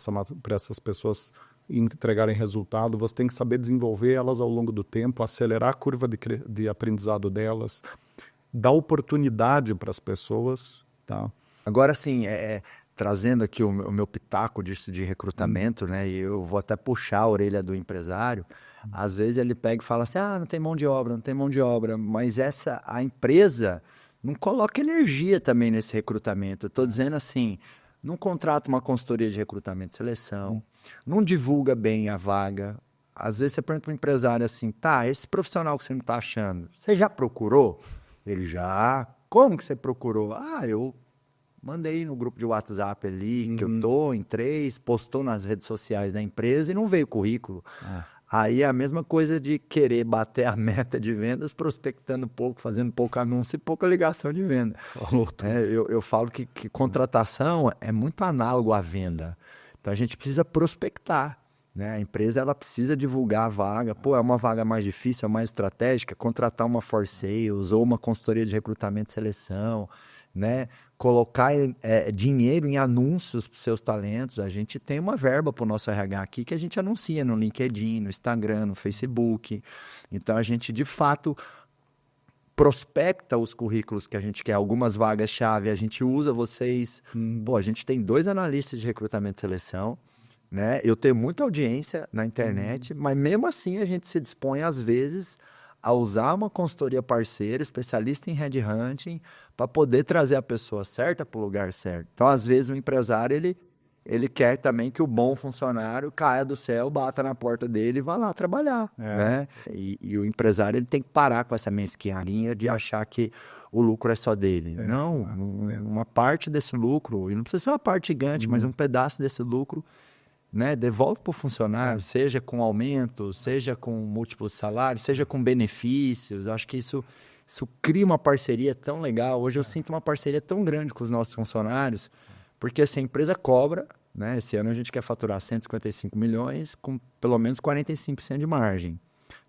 essas pessoas entregarem resultado. Você tem que saber desenvolver elas ao longo do tempo, acelerar a curva de aprendizado delas, dar oportunidade para as pessoas, tá? Agora, assim, trazendo aqui o meu pitaco disso de recrutamento, né? E eu vou até puxar a orelha do empresário. Às vezes ele pega e fala assim, não tem mão de obra. Mas a empresa não coloca energia também nesse recrutamento. Eu estou dizendo assim, não contrata uma consultoria de recrutamento e seleção, não divulga bem a vaga. Às vezes você pergunta para o empresário assim, esse profissional que você não está achando, você já procurou? Ele já. Como que você procurou? Eu mandei no grupo de WhatsApp ali, que eu tô, entrei, postou nas redes sociais da empresa e não veio currículo. Aí é a mesma coisa de querer bater a meta de vendas, prospectando pouco, fazendo pouco anúncio e pouca ligação de venda. Eu falo que contratação é muito análogo à venda. Então a gente precisa prospectar, né? A empresa ela precisa divulgar a vaga. É uma vaga mais difícil, é mais estratégica, contratar uma for sales ou uma consultoria de recrutamento e seleção, né? Colocar dinheiro em anúncios para os seus talentos. A gente tem uma verba para o nosso RH aqui que a gente anuncia no LinkedIn, no Instagram, no Facebook. Então, a gente, de fato, prospecta os currículos que a gente quer. Algumas vagas-chave, a gente usa vocês. A gente tem 2 analistas de recrutamento e seleção, né? Eu tenho muita audiência na internet, mas mesmo assim a gente se dispõe, às vezes, a usar uma consultoria parceira, especialista em headhunting, para poder trazer a pessoa certa para o lugar certo. Então, às vezes, o empresário, ele quer também que o bom funcionário caia do céu, bata na porta dele e vá lá trabalhar, né? E o empresário, ele tem que parar com essa mesquinharia de achar que o lucro é só dele. Não, uma parte desse lucro, e não precisa ser uma parte gigante, mas um pedaço desse lucro, né, devolve para o funcionário, seja com aumento, seja com múltiplos salários, seja com benefícios. Acho que isso cria uma parceria tão legal. Hoje eu sinto uma parceria tão grande com os nossos funcionários, porque assim, a empresa cobra, né? Esse ano a gente quer faturar 155 milhões com pelo menos 45% de margem,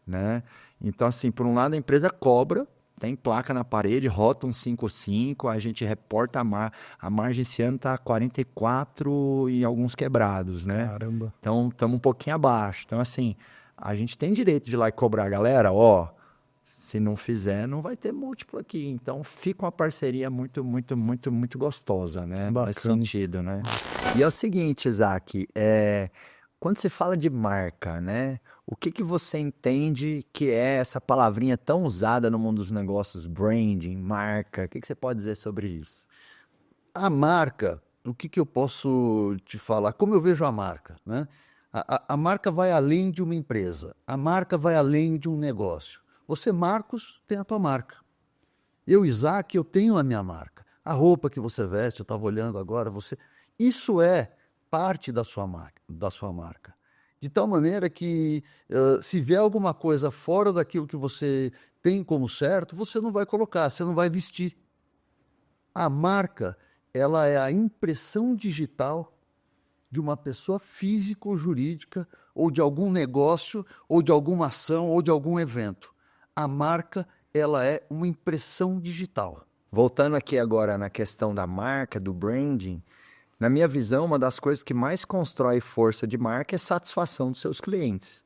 né? Então, assim, por um lado a empresa cobra, tem placa na parede, rótulo 55, a gente reporta a margem esse ano está 44 e alguns quebrados, né? Caramba. Então, estamos um pouquinho abaixo. Então, assim, a gente tem direito de ir lá e cobrar. Galera, se não fizer, não vai ter múltiplo aqui. Então, fica uma parceria muito, muito, muito, muito gostosa, né? Bacana. Nesse sentido, né? E é o seguinte, Isaac, quando se fala de marca, né? O que você entende que é essa palavrinha tão usada no mundo dos negócios, branding, marca? O que você pode dizer sobre isso? A marca, o que eu posso te falar? Como eu vejo a marca, né? A marca vai além de uma empresa. A marca vai além de um negócio. Você, Marcos, tem a tua marca. Eu, Isaac, eu tenho a minha marca. A roupa que você veste, eu estava olhando agora, isso é parte da sua marca. De tal maneira que, se vier alguma coisa fora daquilo que você tem como certo, você não vai colocar, você não vai vestir. A marca, ela é a impressão digital de uma pessoa física ou jurídica, ou de algum negócio, ou de alguma ação, ou de algum evento. A marca, ela é uma impressão digital. Voltando aqui agora na questão da marca, do branding, na minha visão, uma das coisas que mais constrói força de marca é satisfação dos seus clientes.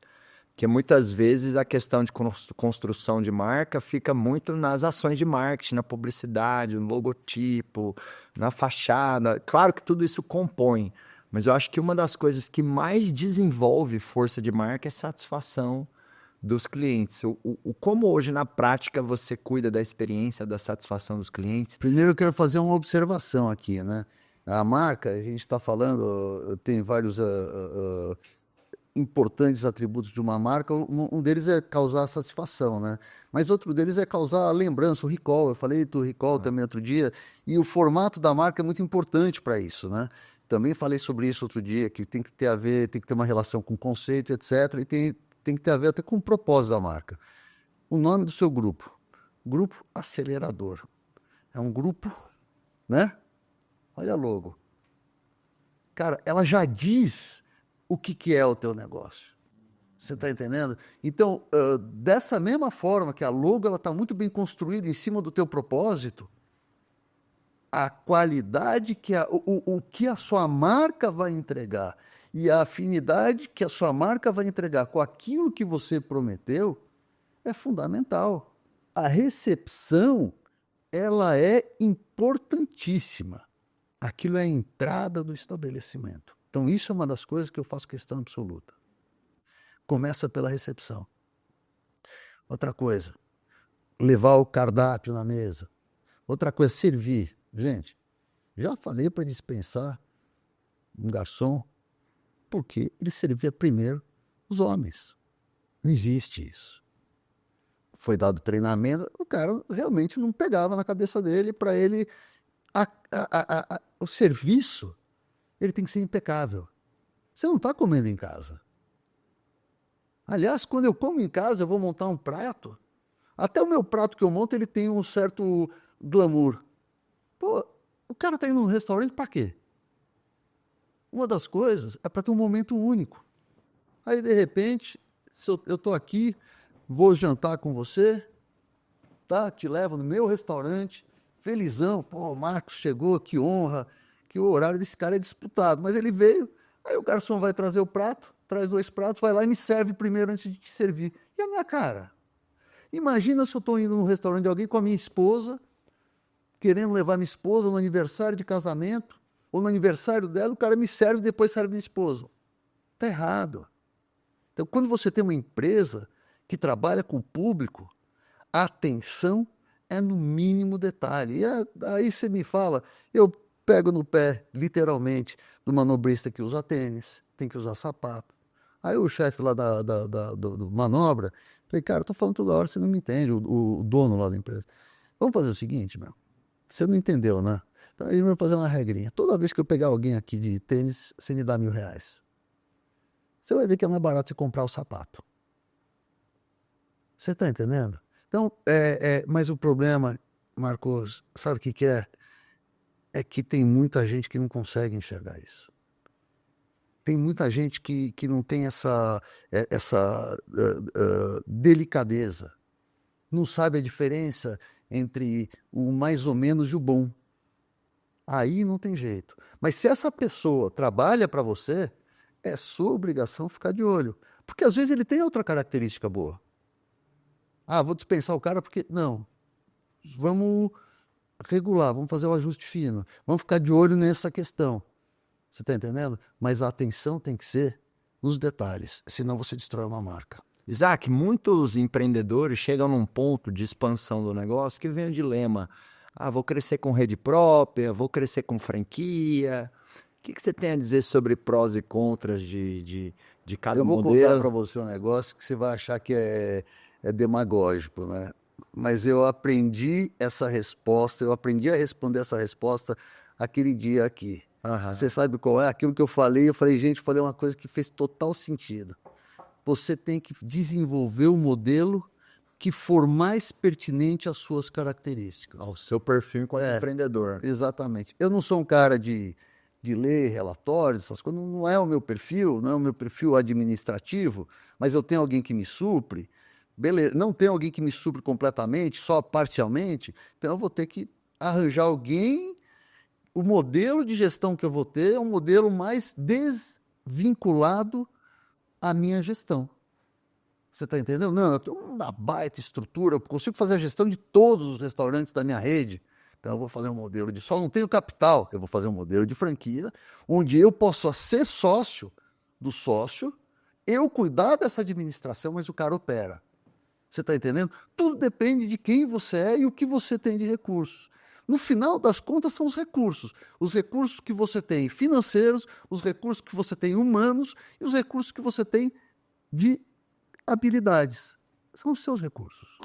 Porque muitas vezes a questão de construção de marca fica muito nas ações de marketing, na publicidade, no logotipo, na fachada. Claro que tudo isso compõe, mas eu acho que uma das coisas que mais desenvolve força de marca é satisfação dos clientes. Como hoje, na prática, você cuida da experiência, da satisfação dos clientes? Primeiro eu quero fazer uma observação aqui, né? A marca, a gente está falando, tem vários importantes atributos de uma marca. Um deles é causar satisfação, né? Mas outro deles é causar lembrança, o recall. Eu falei do recall também outro dia. E o formato da marca é muito importante para isso, né? Também falei sobre isso outro dia, que tem que ter uma relação com o conceito, etc. E tem que ter a ver até com o propósito da marca. O nome do seu grupo. Grupo Acelerador. É um grupo, né? Olha a logo. Cara, ela já diz o que é o teu negócio. Você está entendendo? Então, dessa mesma forma que a logo está muito bem construída em cima do teu propósito, a qualidade o que a sua marca vai entregar e a afinidade que a sua marca vai entregar com aquilo que você prometeu é fundamental. A recepção, ela é importantíssima. Aquilo é a entrada do estabelecimento. Então, isso é uma das coisas que eu faço questão absoluta. Começa pela recepção. Outra coisa, levar o cardápio na mesa. Outra coisa, servir. Gente, já falei para dispensar um garçom, porque ele servia primeiro os homens. Não existe isso. Foi dado treinamento, o cara realmente não pegava na cabeça dele, para ele o serviço ele tem que ser impecável. Você não está comendo em casa. Aliás, quando eu como em casa, eu vou montar um prato. Até o meu prato que eu monto, ele tem um certo glamour. Pô, o cara está indo num restaurante para quê? Uma das coisas é para ter um momento único. Aí, de repente, se eu estou aqui, vou jantar com você, tá? Te levo no meu restaurante, felizão. Pô, o Marcos chegou, que honra. Que o horário desse cara é disputado, mas ele veio, aí o garçom vai trazer o prato, traz 2 pratos, vai lá e me serve primeiro antes de te servir. E a minha cara? Imagina se eu estou indo num restaurante de alguém com a minha esposa, querendo levar minha esposa no aniversário de casamento, ou no aniversário dela, o cara me serve e depois serve minha esposa. Está errado. Então, quando você tem uma empresa que trabalha com o público, a atenção é no mínimo detalhe. E aí você me fala, eu pego no pé, literalmente, do manobrista que usa tênis, tem que usar sapato. Aí o chefe lá do manobra, falei, cara, eu tô falando toda hora, você não me entende, o dono lá da empresa. Vamos fazer o seguinte, meu, você não entendeu, né? Então a gente vai fazer uma regrinha. Toda vez que eu pegar alguém aqui de tênis, você me dá R$1.000. Você vai ver que é mais barato você comprar o sapato. Você está entendendo? Então, mas o problema, Marcos, sabe o que é? É que tem muita gente que não consegue enxergar isso. Tem muita gente que não tem essa delicadeza. Não sabe a diferença entre o mais ou menos e o bom. Aí não tem jeito. Mas se essa pessoa trabalha para você, é sua obrigação ficar de olho. Porque às vezes ele tem outra característica boa. Ah, vou dispensar o cara porque... Não. Vamos regular, vamos fazer o ajuste fino. Vamos ficar de olho nessa questão. Você está entendendo? Mas a atenção tem que ser nos detalhes, senão você destrói uma marca. Isaac, muitos empreendedores chegam num ponto de expansão do negócio que vem o dilema. Ah, vou crescer com rede própria, vou crescer com franquia. O que você tem a dizer sobre prós e contras de cada modelo? Eu vou contar para você um negócio que você vai achar que é demagógico, né? Mas eu aprendi essa resposta, eu aprendi a responder essa resposta aquele dia aqui. Uhum. Você sabe qual é? Aquilo que eu falei, gente, eu falei uma coisa que fez total sentido. Você tem que desenvolver o modelo que for mais pertinente às suas características. Ao seu perfil enquanto empreendedor. Exatamente. Eu não sou um cara de ler relatórios, essas coisas, não é o meu perfil, não é o meu perfil administrativo, mas eu tenho alguém que me supre, beleza, não tem alguém que me supre completamente, só parcialmente, então eu vou ter que arranjar alguém, o modelo de gestão que eu vou ter é um modelo mais desvinculado à minha gestão. Você está entendendo? Não, eu tenho uma baita estrutura, eu consigo fazer a gestão de todos os restaurantes da minha rede. Então eu vou fazer um modelo de só não tenho capital, eu vou fazer um modelo de franquia, onde eu posso ser sócio do sócio, eu cuidar dessa administração, mas o cara opera. Você está entendendo? Tudo depende de quem você é e o que você tem de recursos. No final das contas, são os recursos que você tem financeiros, os recursos que você tem humanos e os recursos que você tem de habilidades. São os seus recursos.